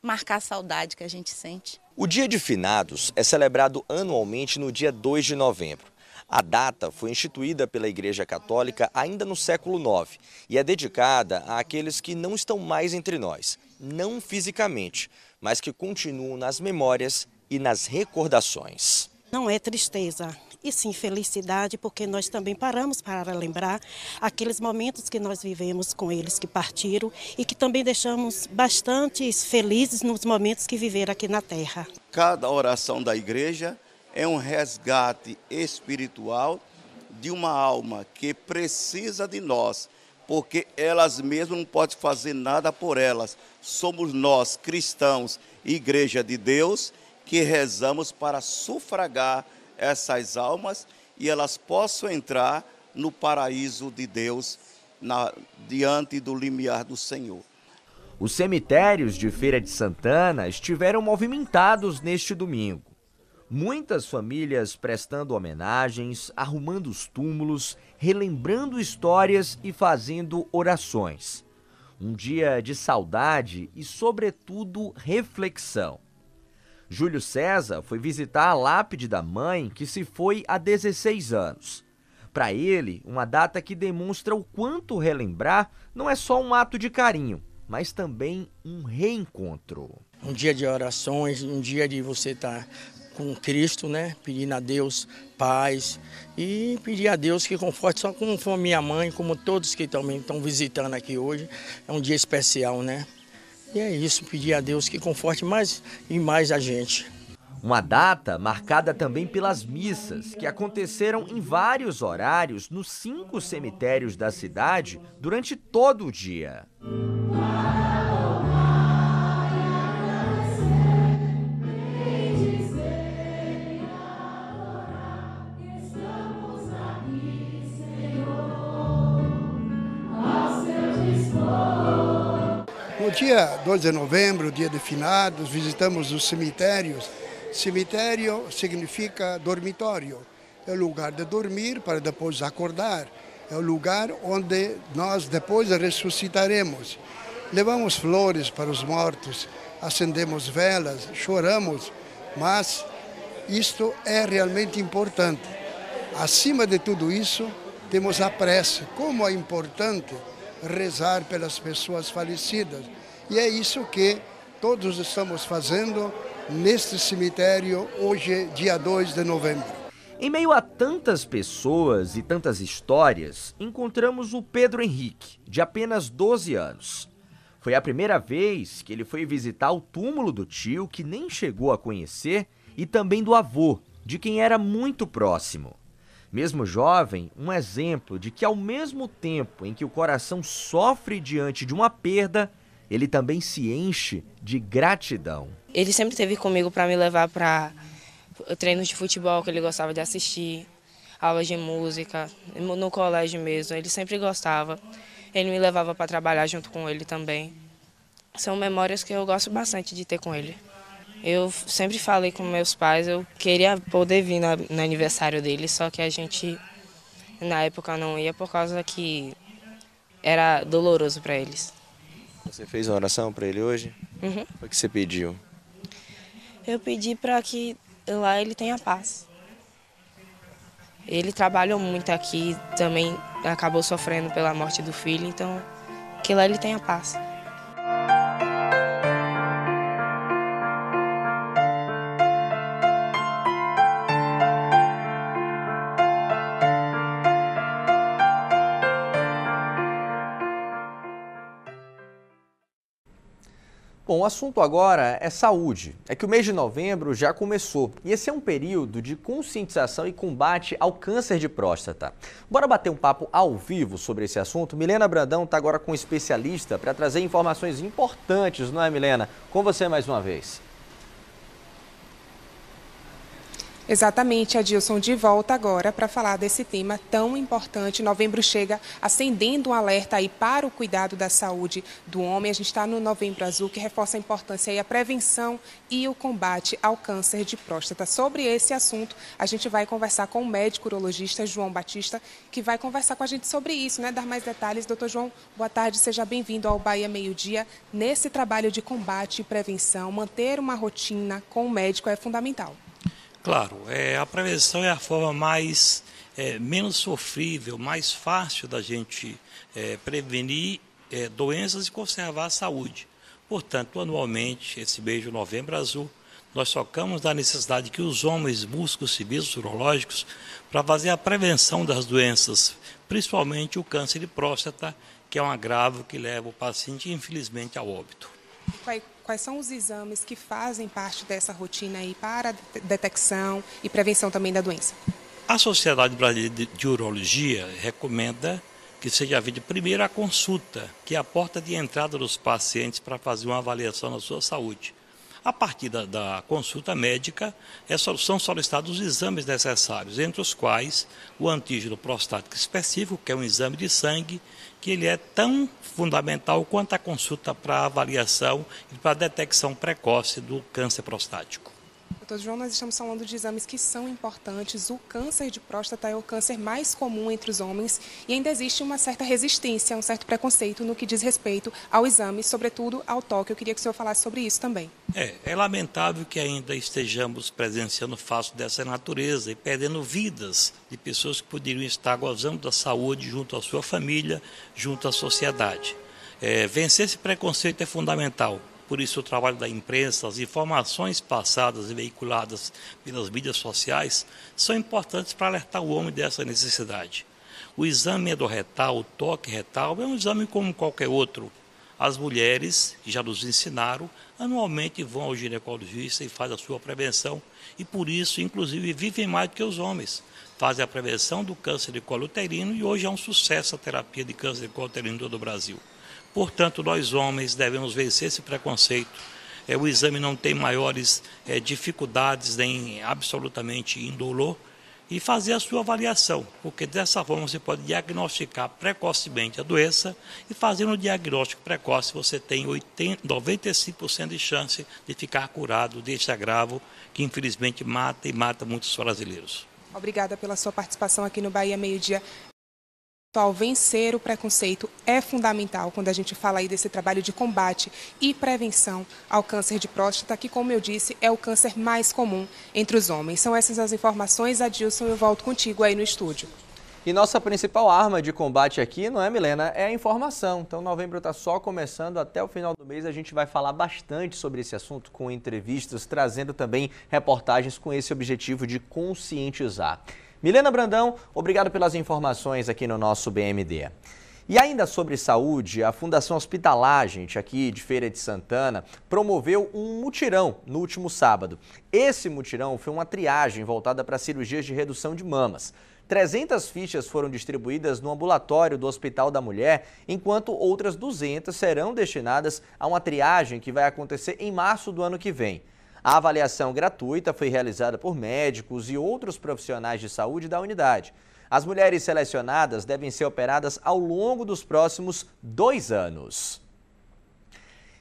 marcar a saudade que a gente sente. O Dia de Finados é celebrado anualmente no dia 2 de novembro. A data foi instituída pela Igreja Católica ainda no século IX e é dedicada àqueles que não estão mais entre nós, não fisicamente, mas que continuam nas memórias e nas recordações. Não é tristeza, e sim felicidade, porque nós também paramos para lembrar aqueles momentos que nós vivemos com eles que partiram e que também deixamos bastante felizes nos momentos que viveram aqui na Terra. Cada oração da igreja é um resgate espiritual de uma alma que precisa de nós, porque elas mesmas não podem fazer nada por elas. Somos nós, cristãos, Igreja de Deus, que rezamos para sufragar essas almas e elas possam entrar no paraíso de Deus, diante do limiar do Senhor. Os cemitérios de Feira de Santana estiveram movimentados neste domingo. Muitas famílias prestando homenagens, arrumando os túmulos, relembrando histórias e fazendo orações. Um dia de saudade e, sobretudo, reflexão. Júlio César foi visitar a lápide da mãe, que se foi há 16 anos. Para ele, uma data que demonstra o quanto relembrar não é só um ato de carinho, mas também um reencontro. Um dia de orações, um dia de você estar com Cristo, né? Pedindo a Deus paz e pedir a Deus que conforte, só como foi minha mãe, como todos que também estão visitando aqui hoje. É um dia especial, né? E é isso, pedir a Deus que conforte mais e mais a gente. Uma data marcada também pelas missas, que aconteceram em vários horários nos 5 cemitérios da cidade durante todo o dia. No dia 2 de novembro, dia de finados, visitamos os cemitérios. Cemitério significa dormitório. É o lugar de dormir para depois acordar. É o lugar onde nós depois ressuscitaremos. Levamos flores para os mortos, acendemos velas, choramos, mas Isto é realmente importante. Acima de tudo isso, temos a prece. Como é importante rezar pelas pessoas falecidas. E é isso que todos estamos fazendo neste cemitério hoje, dia 2 de novembro. Em meio a tantas pessoas e tantas histórias, encontramos o Pedro Henrique, de apenas 12 anos. Foi a primeira vez que ele foi visitar o túmulo do tio, que nem chegou a conhecer, e também do avô, de quem era muito próximo. Mesmo jovem, um exemplo de que ao mesmo tempo em que o coração sofre diante de uma perda, ele também se enche de gratidão. Ele sempre esteve comigo para me levar para treinos de futebol que ele gostava de assistir, aulas de música, no colégio mesmo, ele sempre gostava. Ele me levava para trabalhar junto com ele também. São memórias que eu gosto bastante de ter com ele. Eu sempre falei com meus pais, eu queria poder vir no aniversário dele, só que a gente, na época, não ia por causa que era doloroso para eles. Você fez uma oração para ele hoje? Uhum. O que você pediu? Eu pedi para que lá ele tenha paz. Ele trabalhou muito aqui, também acabou sofrendo pela morte do filho, então que lá ele tenha paz. Bom, o assunto agora é saúde. É que o mês de novembro já começou e esse é um período de conscientização e combate ao câncer de próstata. Bora bater um papo ao vivo sobre esse assunto? Milena Brandão está agora com um especialista para trazer informações importantes, não é, Milena? Com você mais uma vez. Exatamente, Adilson, de volta agora para falar desse tema tão importante. Novembro chega acendendo um alerta aí para o cuidado da saúde do homem. A gente está no Novembro Azul, que reforça a importância aí a prevenção e o combate ao câncer de próstata. Sobre esse assunto, a gente vai conversar com o médico urologista João Batista, que vai conversar com a gente sobre isso, né? Dar mais detalhes. Doutor João, boa tarde, seja bem-vindo ao Bahia Meio Dia. Nesse trabalho de combate e prevenção, manter uma rotina com o médico é fundamental. Claro, a prevenção é a forma menos sofrível, mais fácil da gente prevenir doenças e conservar a saúde. Portanto, anualmente, esse mês de Novembro Azul, nós focamos na necessidade que os homens busquem os serviços urológicos para fazer a prevenção das doenças, principalmente o câncer de próstata, que é um agravo que leva o paciente, infelizmente, ao óbito. Quais são os exames que fazem parte dessa rotina aí para a detecção e prevenção também da doença? A Sociedade Brasileira de Urologia recomenda que seja feita primeiro a consulta, que é a porta de entrada dos pacientes para fazer uma avaliação da sua saúde. A partir da consulta médica, são solicitados os exames necessários, entre os quais o antígeno prostático específico, que é um exame de sangue, que ele é tão fundamental quanto a consulta para avaliação e para a detecção precoce do câncer prostático. Doutor João, nós estamos falando de exames que são importantes. O câncer de próstata é o câncer mais comum entre os homens e ainda existe uma certa resistência, um certo preconceito no que diz respeito ao exame, sobretudo ao toque. Eu queria que o senhor falasse sobre isso também. É lamentável que ainda estejamos presenciando fatos dessa natureza e perdendo vidas de pessoas que poderiam estar gozando da saúde junto à sua família, junto à sociedade. Vencer esse preconceito é fundamental. Por isso, o trabalho da imprensa, as informações passadas e veiculadas pelas mídias sociais são importantes para alertar o homem dessa necessidade. O exame endorretal, o toque retal, é um exame como qualquer outro. As mulheres, que já nos ensinaram, anualmente vão ao ginecologista e fazem a sua prevenção e, por isso, inclusive, vivem mais do que os homens. Fazem a prevenção do câncer de colo uterino e hoje é um sucesso a terapia de câncer de colo uterino em todo o Brasil. Portanto, nós homens devemos vencer esse preconceito. O exame não tem maiores dificuldades, nem absolutamente indolor, e fazer a sua avaliação, porque dessa forma você pode diagnosticar precocemente a doença e fazendo o diagnóstico precoce você tem 95% de chance de ficar curado deste agravo que infelizmente mata e mata muitos brasileiros. Obrigada pela sua participação aqui no Bahia Meio Dia. Ao vencer o preconceito é fundamental quando a gente fala aí desse trabalho de combate e prevenção ao câncer de próstata, que, como eu disse, é o câncer mais comum entre os homens. São essas as informações, Adilson, eu volto contigo aí no estúdio. E nossa principal arma de combate aqui, não é, Milena? É a informação. Então, novembro está só começando. Até o final do mês a gente vai falar bastante sobre esse assunto com entrevistas, trazendo também reportagens com esse objetivo de conscientizar. Milena Brandão, obrigado pelas informações aqui no nosso BMD. E ainda sobre saúde, a Fundação Hospitalar, gente, aqui de Feira de Santana, promoveu um mutirão no último sábado. Esse mutirão foi uma triagem voltada para cirurgias de redução de mamas. 300 fichas foram distribuídas no ambulatório do Hospital da Mulher, enquanto outras 200 serão destinadas a uma triagem que vai acontecer em março do ano que vem. A avaliação gratuita foi realizada por médicos e outros profissionais de saúde da unidade. As mulheres selecionadas devem ser operadas ao longo dos próximos 2 anos.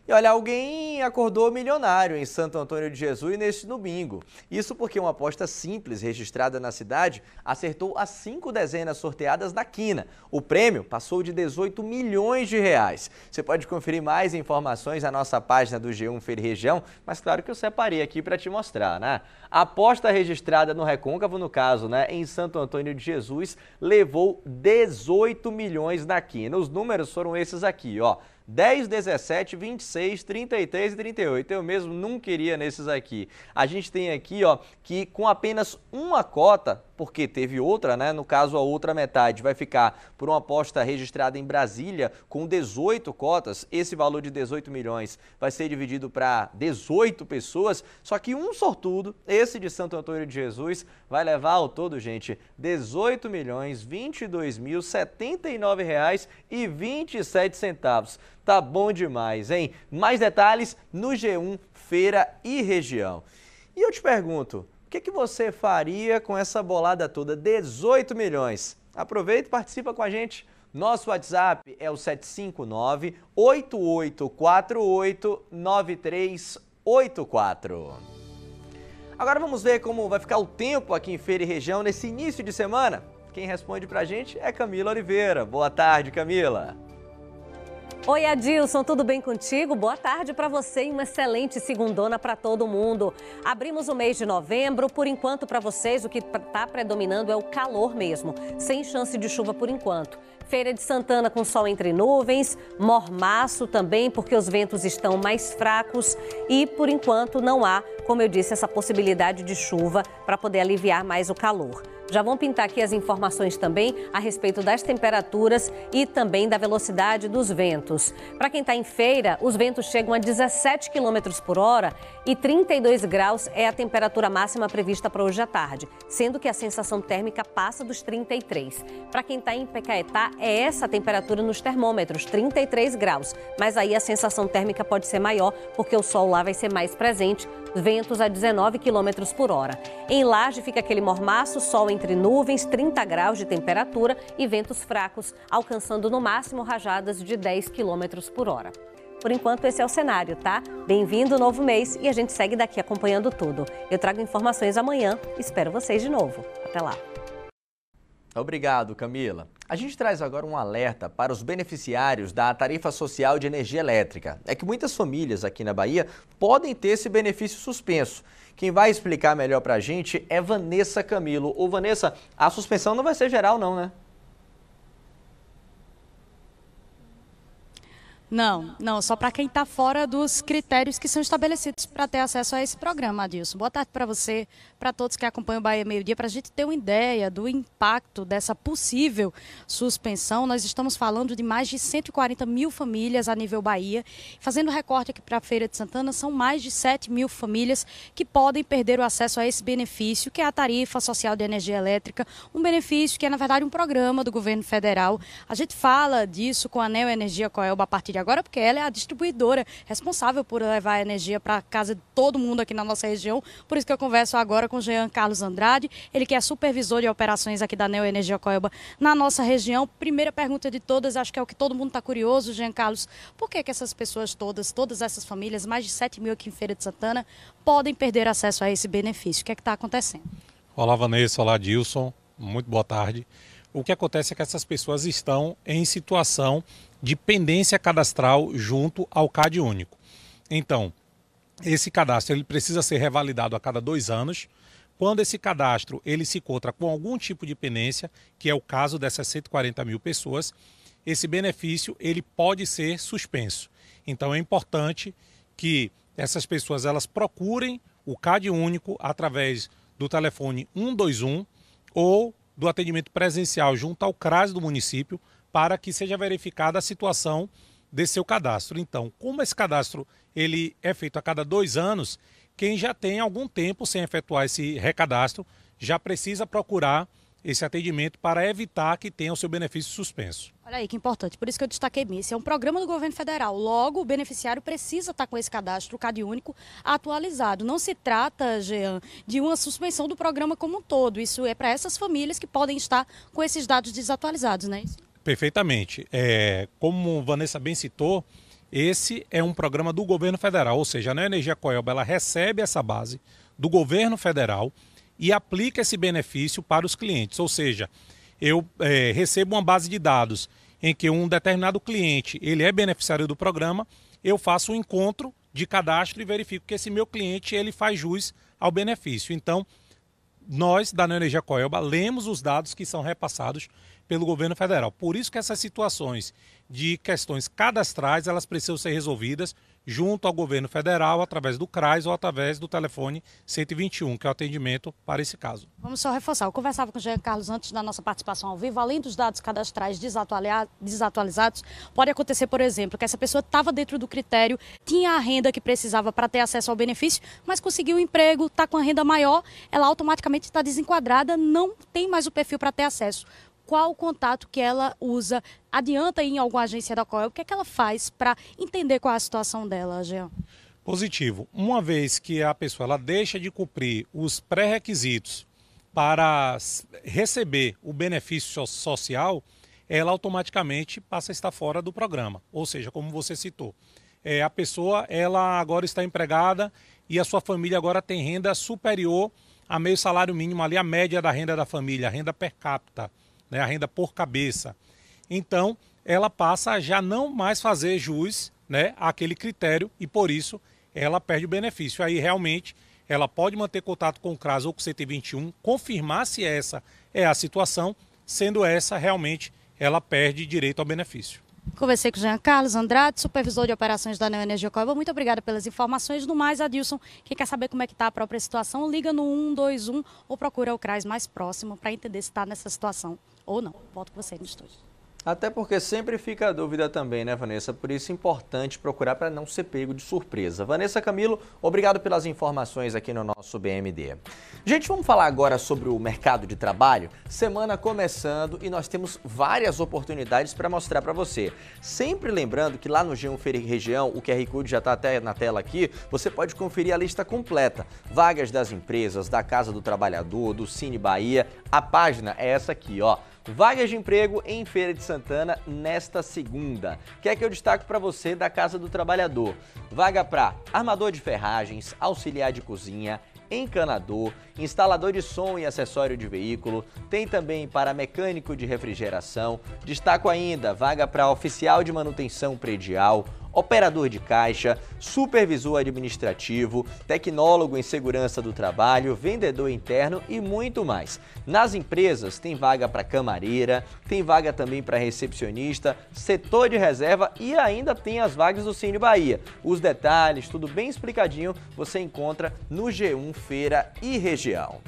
E olha, alguém acordou milionário em Santo Antônio de Jesus neste domingo. Isso porque uma aposta simples registrada na cidade acertou as 5 dezenas sorteadas na quina. O prêmio passou de 18 milhões de reais. Você pode conferir mais informações na nossa página do G1 Feira e Região, mas claro que eu separei aqui para te mostrar, né? A aposta registrada no Recôncavo, no caso, né, em Santo Antônio de Jesus, levou 18 milhões na quina. Os números foram esses aqui, ó. 10, 17, 26, 33 e 38. Eu mesmo não queria nesses aqui. A gente tem aqui, ó, que com apenas uma cota, porque teve outra, né? No caso, a outra metade vai ficar por uma aposta registrada em Brasília com 18 cotas. Esse valor de 18 milhões vai ser dividido para 18 pessoas. Só que um sortudo, esse de Santo Antônio de Jesus, vai levar ao todo, gente, 18 milhões, 22 mil, 79 reais e 27 centavos. Tá bom demais, hein? Mais detalhes no G1 Feira e Região. E eu te pergunto, o que você faria com essa bolada toda? 18 milhões. Aproveita e participa com a gente. Nosso WhatsApp é o 759-8848-9384. Agora vamos ver como vai ficar o tempo aqui em Feira e Região nesse início de semana. Quem responde pra gente é Camila Oliveira. Boa tarde, Camila. Oi, Adilson, tudo bem contigo? Boa tarde para você e uma excelente segundona para todo mundo. Abrimos o mês de novembro, por enquanto para vocês o que está predominando é o calor mesmo, sem chance de chuva por enquanto. Feira de Santana com sol entre nuvens, mormaço também porque os ventos estão mais fracos e por enquanto não há, como eu disse, essa possibilidade de chuva para poder aliviar mais o calor. Já vão pintar aqui as informações também a respeito das temperaturas e também da velocidade dos ventos. Para quem está em Feira, os ventos chegam a 17 km por hora e 32 graus é a temperatura máxima prevista para hoje à tarde, sendo que a sensação térmica passa dos 33. Para quem está em Pecaetá, é essa a temperatura nos termômetros, 33 graus. Mas aí a sensação térmica pode ser maior porque o sol lá vai ser mais presente, ventos a 19 km por hora. Em Laje fica aquele mormaço, sol entre nuvens, 30 graus de temperatura e ventos fracos, alcançando no máximo rajadas de 10 km por hora. Por enquanto, esse é o cenário, tá? Bem-vindo, novo mês, e a gente segue daqui acompanhando tudo. Eu trago informações amanhã, espero vocês de novo. Até lá. Obrigado, Camila. A gente traz agora um alerta para os beneficiários da tarifa social de energia elétrica. É que muitas famílias aqui na Bahia podem ter esse benefício suspenso. Quem vai explicar melhor para a gente é Vanessa Camilo. Ô Vanessa, a suspensão não vai ser geral não, né? Não, só para quem está fora dos critérios que são estabelecidos para ter acesso a esse programa, Adilson. Boa tarde para você, para todos que acompanham o Bahia Meio Dia, para a gente ter uma ideia do impacto dessa possível suspensão. Nós estamos falando de mais de 140 mil famílias a nível Bahia. Fazendo recorte aqui para a Feira de Santana, são mais de 7 mil famílias que podem perder o acesso a esse benefício, que é a tarifa social de energia elétrica, um benefício que é, na verdade, um programa do governo federal. A gente fala disso com a Neo Energia Coelba a partir de agora, porque ela é a distribuidora responsável por levar a energia para a casa de todo mundo aqui na nossa região. Por isso que eu converso agora com o Jean Carlos Andrade, ele que é supervisor de operações aqui da Neo Energia Coelba na nossa região. Primeira pergunta de todas, acho que é o que todo mundo está curioso, Jean Carlos, por que essas pessoas todas essas famílias, mais de 7 mil aqui em Feira de Santana, podem perder acesso a esse benefício? O que é que está acontecendo? Olá, Vanessa, olá, Adilson, muito boa tarde. o que acontece é que essas pessoas estão em situação de pendência cadastral junto ao CAD único. Então, esse cadastro ele precisa ser revalidado a cada 2 anos. Quando esse cadastro ele se encontra com algum tipo de pendência, que é o caso dessas 140 mil pessoas, esse benefício ele pode ser suspenso. Então é importante que essas pessoas elas procurem o CAD único através do telefone 121 ou do atendimento presencial junto ao CRAS do município para que seja verificada a situação desse seu cadastro. Então, como esse cadastro ele é feito a cada 2 anos, quem já tem algum tempo sem efetuar esse recadastro já precisa procurar esse atendimento para evitar que tenha o seu benefício suspenso. Olha aí que importante, por isso que eu destaquei bem. Esse é um programa do governo federal, logo o beneficiário precisa estar com esse cadastro, o CAD único, atualizado. Não se trata, Jean, de uma suspensão do programa como um todo, isso é para essas famílias que podem estar com esses dados desatualizados, não é isso? Perfeitamente. Como Vanessa bem citou, esse é um programa do governo federal, ou seja, a Neoenergia Coelba ela recebe essa base do governo federal e aplica esse benefício para os clientes. Ou seja, eu recebo uma base de dados em que um determinado cliente ele é beneficiário do programa, eu faço um encontro de cadastro e verifico que esse meu cliente ele faz jus ao benefício. Então, nós da Neoenergia Coelba lemos os dados que são repassados pelo governo federal. Por isso que essas situações de questões cadastrais, elas precisam ser resolvidas junto ao governo federal, através do CRAS ou através do telefone 121, que é o atendimento para esse caso. Vamos só reforçar, eu conversava com o Jean Carlos antes da nossa participação ao vivo, além dos dados cadastrais desatualizados, pode acontecer, por exemplo, que essa pessoa estava dentro do critério, tinha a renda que precisava para ter acesso ao benefício, mas conseguiu um emprego, está com a renda maior, ela automaticamente está desenquadrada, não tem mais o perfil para ter acesso. Qual o contato que ela usa? Adianta ir em alguma agência da Coelba? O que é que ela faz para entender qual é a situação dela, Jean? Positivo. Uma vez que a pessoa ela deixa de cumprir os pré-requisitos para receber o benefício social, ela automaticamente passa a estar fora do programa. Ou seja, como você citou, a pessoa ela agora está empregada e a sua família agora tem renda superior a meio salário mínimo, ali a média da renda da família, a renda per capita, né, a renda por cabeça. Então, ela passa a já não mais fazer jus, né, àquele critério e, por isso, ela perde o benefício. Aí, realmente, ela pode manter contato com o CRAS ou com o 121, confirmar se essa é a situação, sendo essa, realmente, ela perde direito ao benefício. Conversei com o Jean Carlos Andrade, supervisor de operações da Neoenergia Coelba. Muito obrigada pelas informações. No mais, Adilson, quem quer saber como é que está a própria situação, liga no 121 ou procura o CRAS mais próximo para entender se está nessa situação ou não. Volto com você no estúdio. Até porque sempre fica a dúvida também, né, Vanessa? Por isso é importante procurar para não ser pego de surpresa. Vanessa Camilo, obrigado pelas informações aqui no nosso BMD. Gente, vamos falar agora sobre o mercado de trabalho? Semana começando e nós temos várias oportunidades para mostrar para você. Sempre lembrando que lá no G1 Feira e Região, o QR Code já está até na tela aqui, você pode conferir a lista completa. Vagas das empresas, da Casa do Trabalhador, do Cine Bahia. A página é essa aqui, ó. Vagas de emprego em Feira de Santana nesta segunda. Quer que eu destaque para você da Casa do Trabalhador? Vaga para armador de ferragens, auxiliar de cozinha, encanador, instalador de som e acessório de veículo, tem também para mecânico de refrigeração. Destaco ainda vaga para oficial de manutenção predial, operador de caixa, supervisor administrativo, tecnólogo em segurança do trabalho, vendedor interno e muito mais. Nas empresas tem vaga para camareira, tem vaga também para recepcionista, setor de reserva e ainda tem as vagas do Cine Bahia. Os detalhes, tudo bem explicadinho, você encontra no G1 Feira e Região.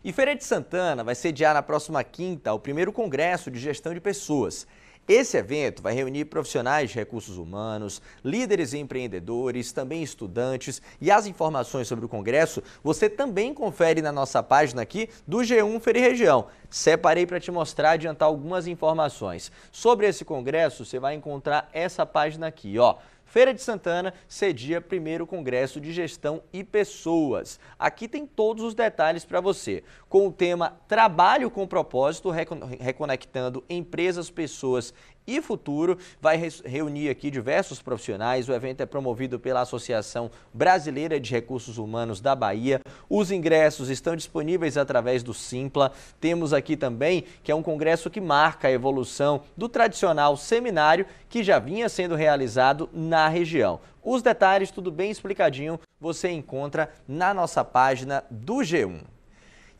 E Feira de Santana vai sediar na próxima quinta o primeiro Congresso de Gestão de Pessoas. Esse evento vai reunir profissionais de recursos humanos, líderes e empreendedores, também estudantes, e as informações sobre o congresso você também confere na nossa página aqui do G1 Feira e Região. Separei para te mostrar, adiantar algumas informações. Sobre esse congresso, você vai encontrar essa página aqui, ó. Feira de Santana cedia primeiro Congresso de Gestão e Pessoas. Aqui tem todos os detalhes para você, com o tema Trabalho com Propósito, reconectando empresas, pessoas e Futuro. Vai reunir aqui diversos profissionais. O evento é promovido pela Associação Brasileira de Recursos Humanos da Bahia. Os ingressos estão disponíveis através do Simpla. Temos aqui também que é um congresso que marca a evolução do tradicional seminário que já vinha sendo realizado na região. Os detalhes, tudo bem explicadinho, você encontra na nossa página do G1.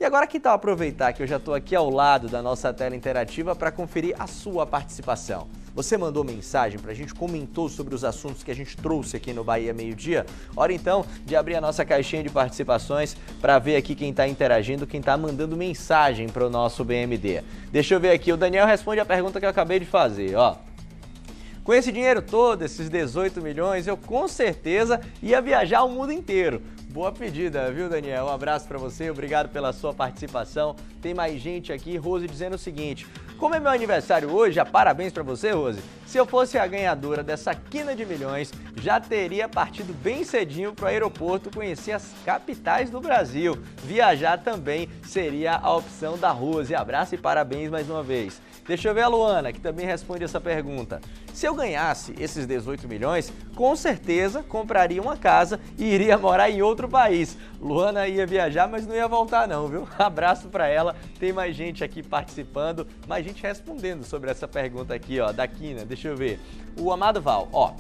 E agora que tal aproveitar que eu já estou aqui ao lado da nossa tela interativa para conferir a sua participação. Você mandou mensagem para a gente, comentou sobre os assuntos que a gente trouxe aqui no Bahia Meio Dia? Hora então de abrir a nossa caixinha de participações para ver aqui quem está interagindo, quem está mandando mensagem para o nosso BMD. Deixa eu ver aqui, o Daniel responde a pergunta que eu acabei de fazer, ó. Com esse dinheiro todo, esses 18 milhões, eu com certeza ia viajar o mundo inteiro. Boa pedida, viu, Daniel? Um abraço para você, obrigado pela sua participação. Tem mais gente aqui, Rose, dizendo o seguinte: como é meu aniversário hoje, parabéns para você, Rose. Se eu fosse a ganhadora dessa quina de milhões, já teria partido bem cedinho para o aeroporto conhecer as capitais do Brasil. Viajar também seria a opção da Rose. Abraço e parabéns mais uma vez. Deixa eu ver a Luana, que também responde essa pergunta. Se eu ganhasse esses 18 milhões, com certeza compraria uma casa e iria morar em outro país. Luana ia viajar, mas não ia voltar não, viu? Abraço para ela. Tem mais gente aqui participando, mais gente respondendo sobre essa pergunta aqui, ó, da Quina. Deixa eu ver. O Amado Val, ó.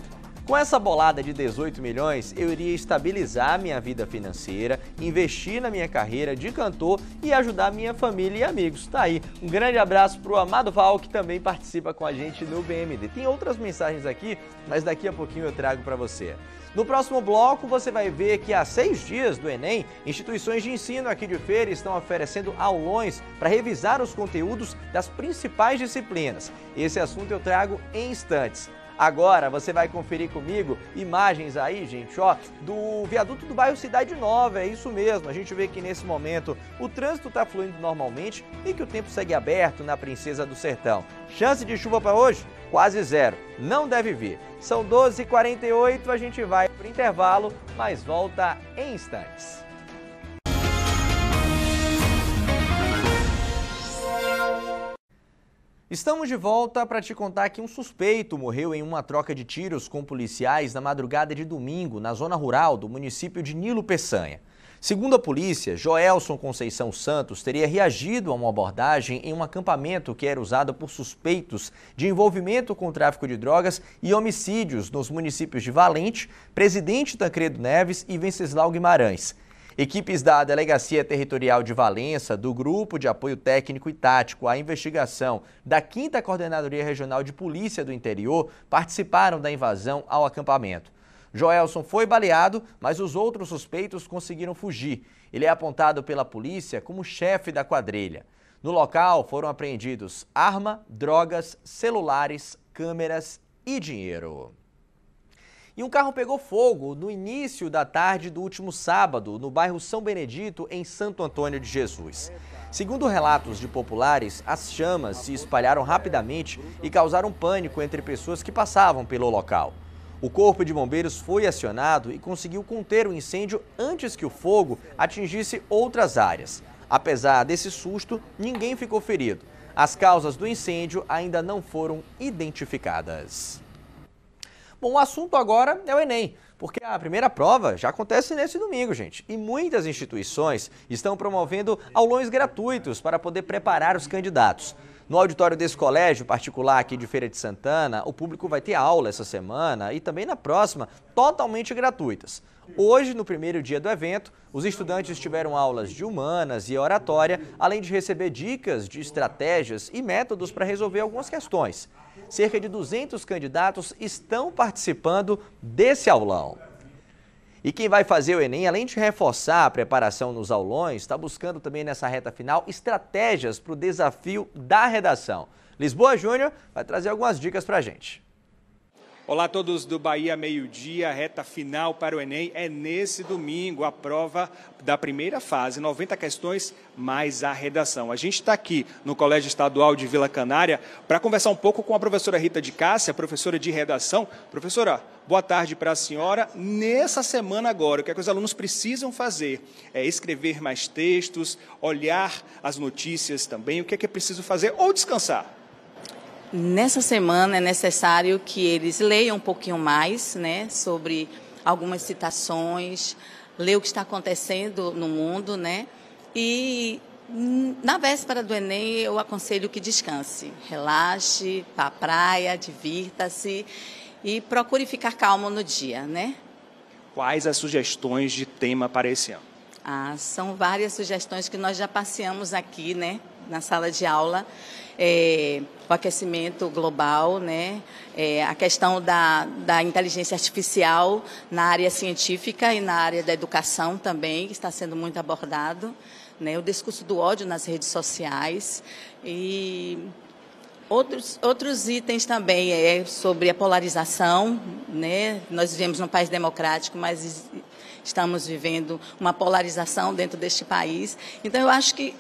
Com essa bolada de 18 milhões, eu iria estabilizar minha vida financeira, investir na minha carreira de cantor e ajudar minha família e amigos. Tá aí, um grande abraço pro Amado Val, que também participa com a gente no BMD. Tem outras mensagens aqui, mas daqui a pouquinho eu trago para você. No próximo bloco, você vai ver que há 6 dias do Enem, instituições de ensino aqui de Feira estão oferecendo aulões para revisar os conteúdos das principais disciplinas. Esse assunto eu trago em instantes. Agora você vai conferir comigo imagens aí, gente, ó, do viaduto do bairro Cidade Nova, é isso mesmo. A gente vê que nesse momento o trânsito está fluindo normalmente e que o tempo segue aberto na Princesa do Sertão. Chance de chuva para hoje? Quase zero. Não deve vir. São 12h48, a gente vai para o intervalo, mas volta em instantes. Estamos de volta para te contar que um suspeito morreu em uma troca de tiros com policiais na madrugada de domingo, na zona rural do município de Nilo Peçanha. Segundo a polícia, Joelson Conceição Santos teria reagido a uma abordagem em um acampamento que era usado por suspeitos de envolvimento com o tráfico de drogas e homicídios nos municípios de Valente, Presidente Tancredo Neves e Venceslau Guimarães. Equipes da Delegacia Territorial de Valença, do Grupo de Apoio Técnico e Tático à Investigação da 5ª Coordenadoria Regional de Polícia do Interior participaram da invasão ao acampamento. Joelson foi baleado, mas os outros suspeitos conseguiram fugir. Ele é apontado pela polícia como chefe da quadrilha. No local foram apreendidos arma, drogas, celulares, câmeras e dinheiro. E um carro pegou fogo no início da tarde do último sábado, no bairro São Benedito, em Santo Antônio de Jesus. Segundo relatos de populares, as chamas se espalharam rapidamente e causaram pânico entre pessoas que passavam pelo local. O Corpo de Bombeiros foi acionado e conseguiu conter o incêndio antes que o fogo atingisse outras áreas. Apesar desse susto, ninguém ficou ferido. As causas do incêndio ainda não foram identificadas. Bom, o assunto agora é o Enem, porque a primeira prova já acontece nesse domingo, gente. E muitas instituições estão promovendo aulões gratuitos para poder preparar os candidatos. No auditório desse colégio particular aqui de Feira de Santana, o público vai ter aula essa semana e também na próxima, totalmente gratuitas. Hoje, no primeiro dia do evento, os estudantes tiveram aulas de humanas e oratória, além de receber dicas de estratégias e métodos para resolver algumas questões. Cerca de 200 candidatos estão participando desse aulão. E quem vai fazer o Enem, além de reforçar a preparação nos aulões, está buscando também nessa reta final estratégias para o desafio da redação. Lisboa Júnior vai trazer algumas dicas para a gente. Olá a todos do Bahia Meio Dia, a reta final para o Enem é nesse domingo, a prova da primeira fase, 90 questões mais a redação. A gente está aqui no Colégio Estadual de Vila Canária para conversar um pouco com a professora Rita de Cássia, professora de redação. Professora, boa tarde para a senhora. Nessa semana agora, o que é que os alunos precisam fazer? É escrever mais textos, olhar as notícias também, o que é preciso fazer ou descansar? Nessa semana é necessário que eles leiam um pouquinho mais, né, sobre algumas citações, ler o que está acontecendo no mundo, né, e na véspera do Enem eu aconselho que descanse, relaxe, vá à praia, divirta-se e procure ficar calmo no dia, né. Quais as sugestões de tema para esse ano? São várias sugestões que nós já passeamos aqui, né, na sala de aula. O aquecimento global, né? A questão da inteligência artificial na área científica e na área da educação também, que está sendo muito abordado, né? O discurso do ódio nas redes sociais e outros itens também sobre a polarização, né? Nós vivemos num país democrático, mas estamos vivendo uma polarização dentro deste país. Então, eu acho que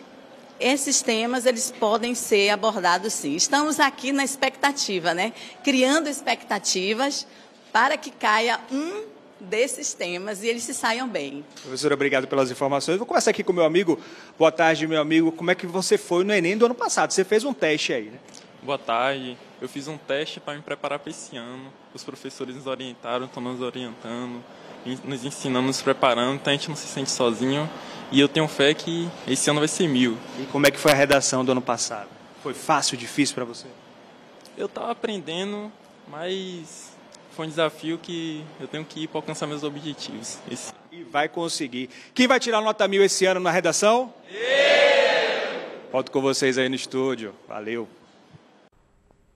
esses temas, eles podem ser abordados sim. Estamos aqui na expectativa, né? Criando expectativas para que caia um desses temas e eles se saiam bem. Professora, obrigado pelas informações. Vou começar aqui com o meu amigo. Boa tarde, meu amigo. Como é que você foi no Enem do ano passado? Você fez um teste aí, né? Boa tarde. Eu fiz um teste para me preparar para esse ano. Os professores nos orientaram, estão nos orientando, nos ensinando, nos preparando, então a gente não se sente sozinho. E eu tenho fé que esse ano vai ser 1000. E como é que foi a redação do ano passado? Foi fácil, difícil para você? Eu estava aprendendo, mas foi um desafio que eu tenho que ir para alcançar meus objetivos. E vai conseguir. Quem vai tirar nota 1000 esse ano na redação? Volto com vocês aí no estúdio. Valeu.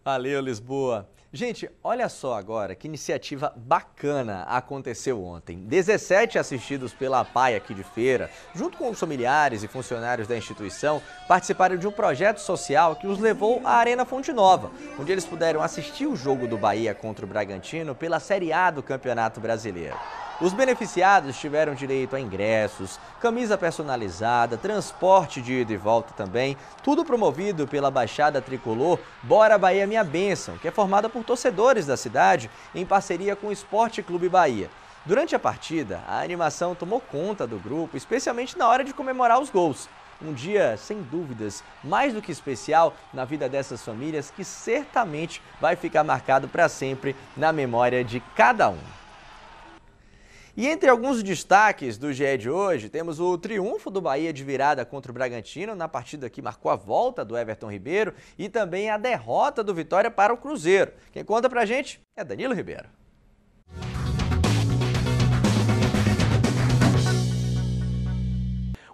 Valeu, Lisboa. Gente, olha só agora que iniciativa bacana aconteceu ontem. 17 assistidos pela APAE aqui de Feira, junto com os familiares e funcionários da instituição, participaram de um projeto social que os levou à Arena Fonte Nova, onde eles puderam assistir o jogo do Bahia contra o Bragantino pela Série A do Campeonato Brasileiro. Os beneficiados tiveram direito a ingressos, camisa personalizada, transporte de ida e volta também, tudo promovido pela Baixada Tricolor Bora Bahia Minha Bênção, que é formada por torcedores da cidade em parceria com o Esporte Clube Bahia. Durante a partida, a animação tomou conta do grupo, especialmente na hora de comemorar os gols. Um dia, sem dúvidas, mais do que especial na vida dessas famílias, que certamente vai ficar marcado para sempre na memória de cada um. E entre alguns destaques do GE de hoje, temos o triunfo do Bahia de virada contra o Bragantino, na partida que marcou a volta do Everton Ribeiro, e também a derrota do Vitória para o Cruzeiro. Quem conta pra gente é Danilo Ribeiro.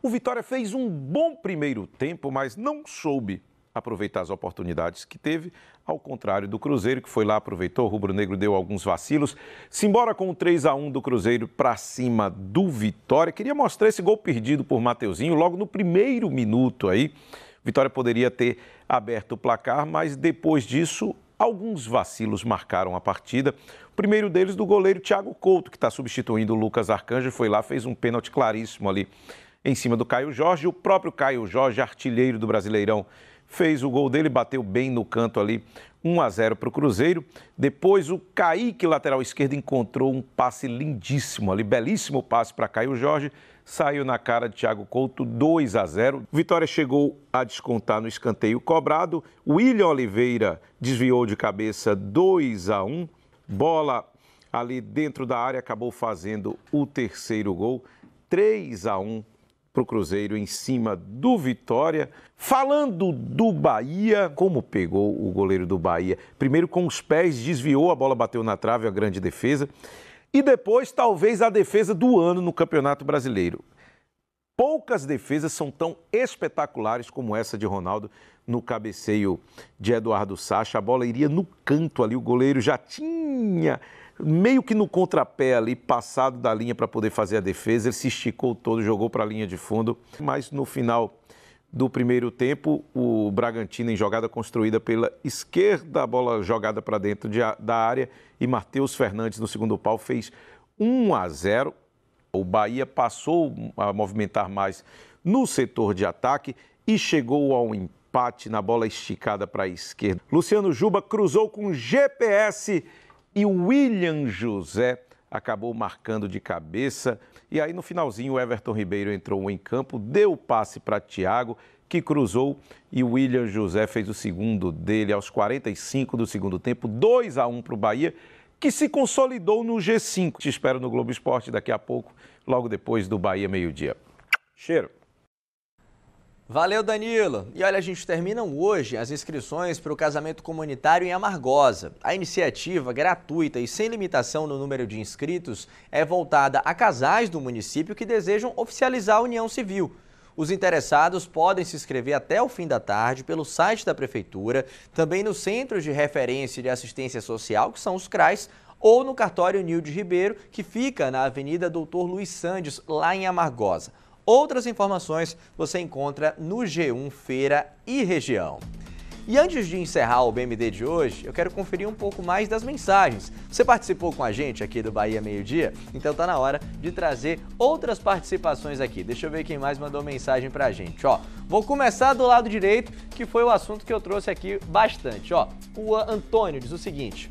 O Vitória fez um bom primeiro tempo, mas não soube aproveitar as oportunidades que teve, ao contrário do Cruzeiro, que foi lá, aproveitou, o rubro-negro deu alguns vacilos. Simbora com o 3-1 do Cruzeiro para cima do Vitória. Queria mostrar esse gol perdido por Mateuzinho logo no primeiro minuto aí. Vitória poderia ter aberto o placar, mas depois disso, alguns vacilos marcaram a partida. O primeiro deles do goleiro Thiago Couto, que está substituindo o Lucas Arcanjo, foi lá, fez um pênalti claríssimo ali em cima do Caio Jorge. O próprio Caio Jorge, artilheiro do Brasileirão, fez o gol dele, bateu bem no canto ali, 1-0 para o Cruzeiro. Depois o Kaique, lateral esquerdo, encontrou um passe lindíssimo ali, belíssimo passe para Caio Jorge, saiu na cara de Thiago Couto, 2-0. Vitória chegou a descontar no escanteio cobrado, William Oliveira desviou de cabeça, 2-1. Bola ali dentro da área, acabou fazendo o terceiro gol, 3-1. Para o Cruzeiro em cima do Vitória. Falando do Bahia, como pegou o goleiro do Bahia? Primeiro com os pés, desviou, a bola bateu na trave, a grande defesa. E depois, talvez, a defesa do ano no Campeonato Brasileiro. Poucas defesas são tão espetaculares como essa de Ronaldo no cabeceio de Eduardo Sacha. A bola iria no canto ali, o goleiro já tinha meio que no contrapé ali, passado da linha para poder fazer a defesa. Ele se esticou todo, jogou para a linha de fundo. Mas no final do primeiro tempo, o Bragantino em jogada construída pela esquerda, a bola jogada para dentro da área, e Matheus Fernandes no segundo pau fez 1-0. O Bahia passou a movimentar mais no setor de ataque e chegou ao empate na bola esticada para a esquerda. Luciano Juba cruzou com GPS e o William José acabou marcando de cabeça. E aí no finalzinho o Everton Ribeiro entrou em campo, deu o passe para Thiago, que cruzou e o William José fez o segundo dele aos 45 do segundo tempo, 2-1 para o Bahia, que se consolidou no G5. Te espero no Globo Esporte daqui a pouco, logo depois do Bahia Meio-Dia. Cheiro! Valeu, Danilo! E olha, a gente termina hoje as inscrições para o casamento comunitário em Amargosa. A iniciativa, gratuita e sem limitação no número de inscritos, é voltada a casais do município que desejam oficializar a união civil. Os interessados podem se inscrever até o fim da tarde pelo site da Prefeitura, também nos Centros de Referência de Assistência Social, que são os CRAS, ou no cartório Nilde Ribeiro, que fica na Avenida Doutor Luiz Sandes, lá em Amargosa. Outras informações você encontra no G1 Feira e Região. E antes de encerrar o BMD de hoje, eu quero conferir um pouco mais das mensagens. Você participou com a gente aqui do Bahia Meio-Dia? Então tá na hora de trazer outras participações aqui. Deixa eu ver quem mais mandou mensagem pra gente. Ó, vou começar do lado direito, que foi o assunto que eu trouxe aqui bastante. Ó, o Antônio diz o seguinte: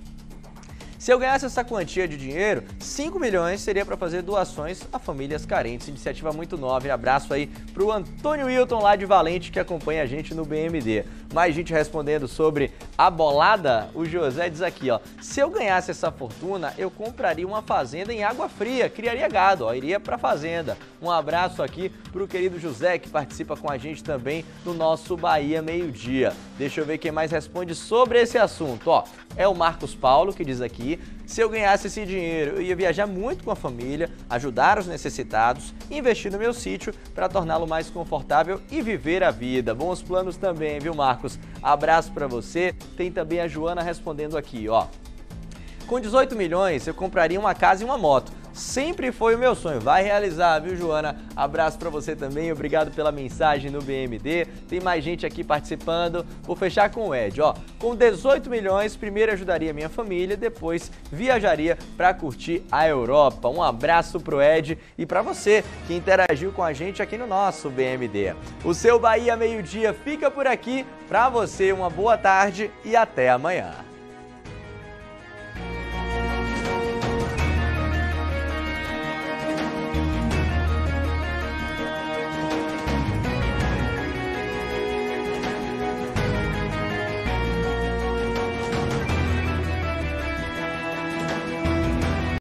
se eu ganhasse essa quantia de dinheiro, 5 milhões seria para fazer doações a famílias carentes. Iniciativa muito nova. Abraço aí para o Antônio Wilton, lá de Valente, que acompanha a gente no BMD. Mais gente respondendo sobre a bolada. O José diz aqui, ó: se eu ganhasse essa fortuna, eu compraria uma fazenda em Água Fria, criaria gado, ó, iria para a fazenda. Um abraço aqui para o querido José, que participa com a gente também no nosso Bahia Meio-Dia. Deixa eu ver quem mais responde sobre esse assunto, ó. É o Marcos Paulo, que diz aqui: se eu ganhasse esse dinheiro, eu ia viajar muito com a família, ajudar os necessitados, investir no meu sítio para torná-lo mais confortável e viver a vida. Bons planos também, viu, Marcos? Abraço para você. Tem também a Joana respondendo aqui, ó: com 18 milhões, eu compraria uma casa e uma moto. Sempre foi o meu sonho. Vai realizar, viu, Joana? Abraço pra você também. Obrigado pela mensagem no BMD. Tem mais gente aqui participando. Vou fechar com o Ed, ó. Com 18 milhões, primeiro ajudaria minha família, depois viajaria pra curtir a Europa. Um abraço pro Ed e pra você que interagiu com a gente aqui no nosso BMD. O seu Bahia Meio-Dia fica por aqui. Pra você, uma boa tarde e até amanhã.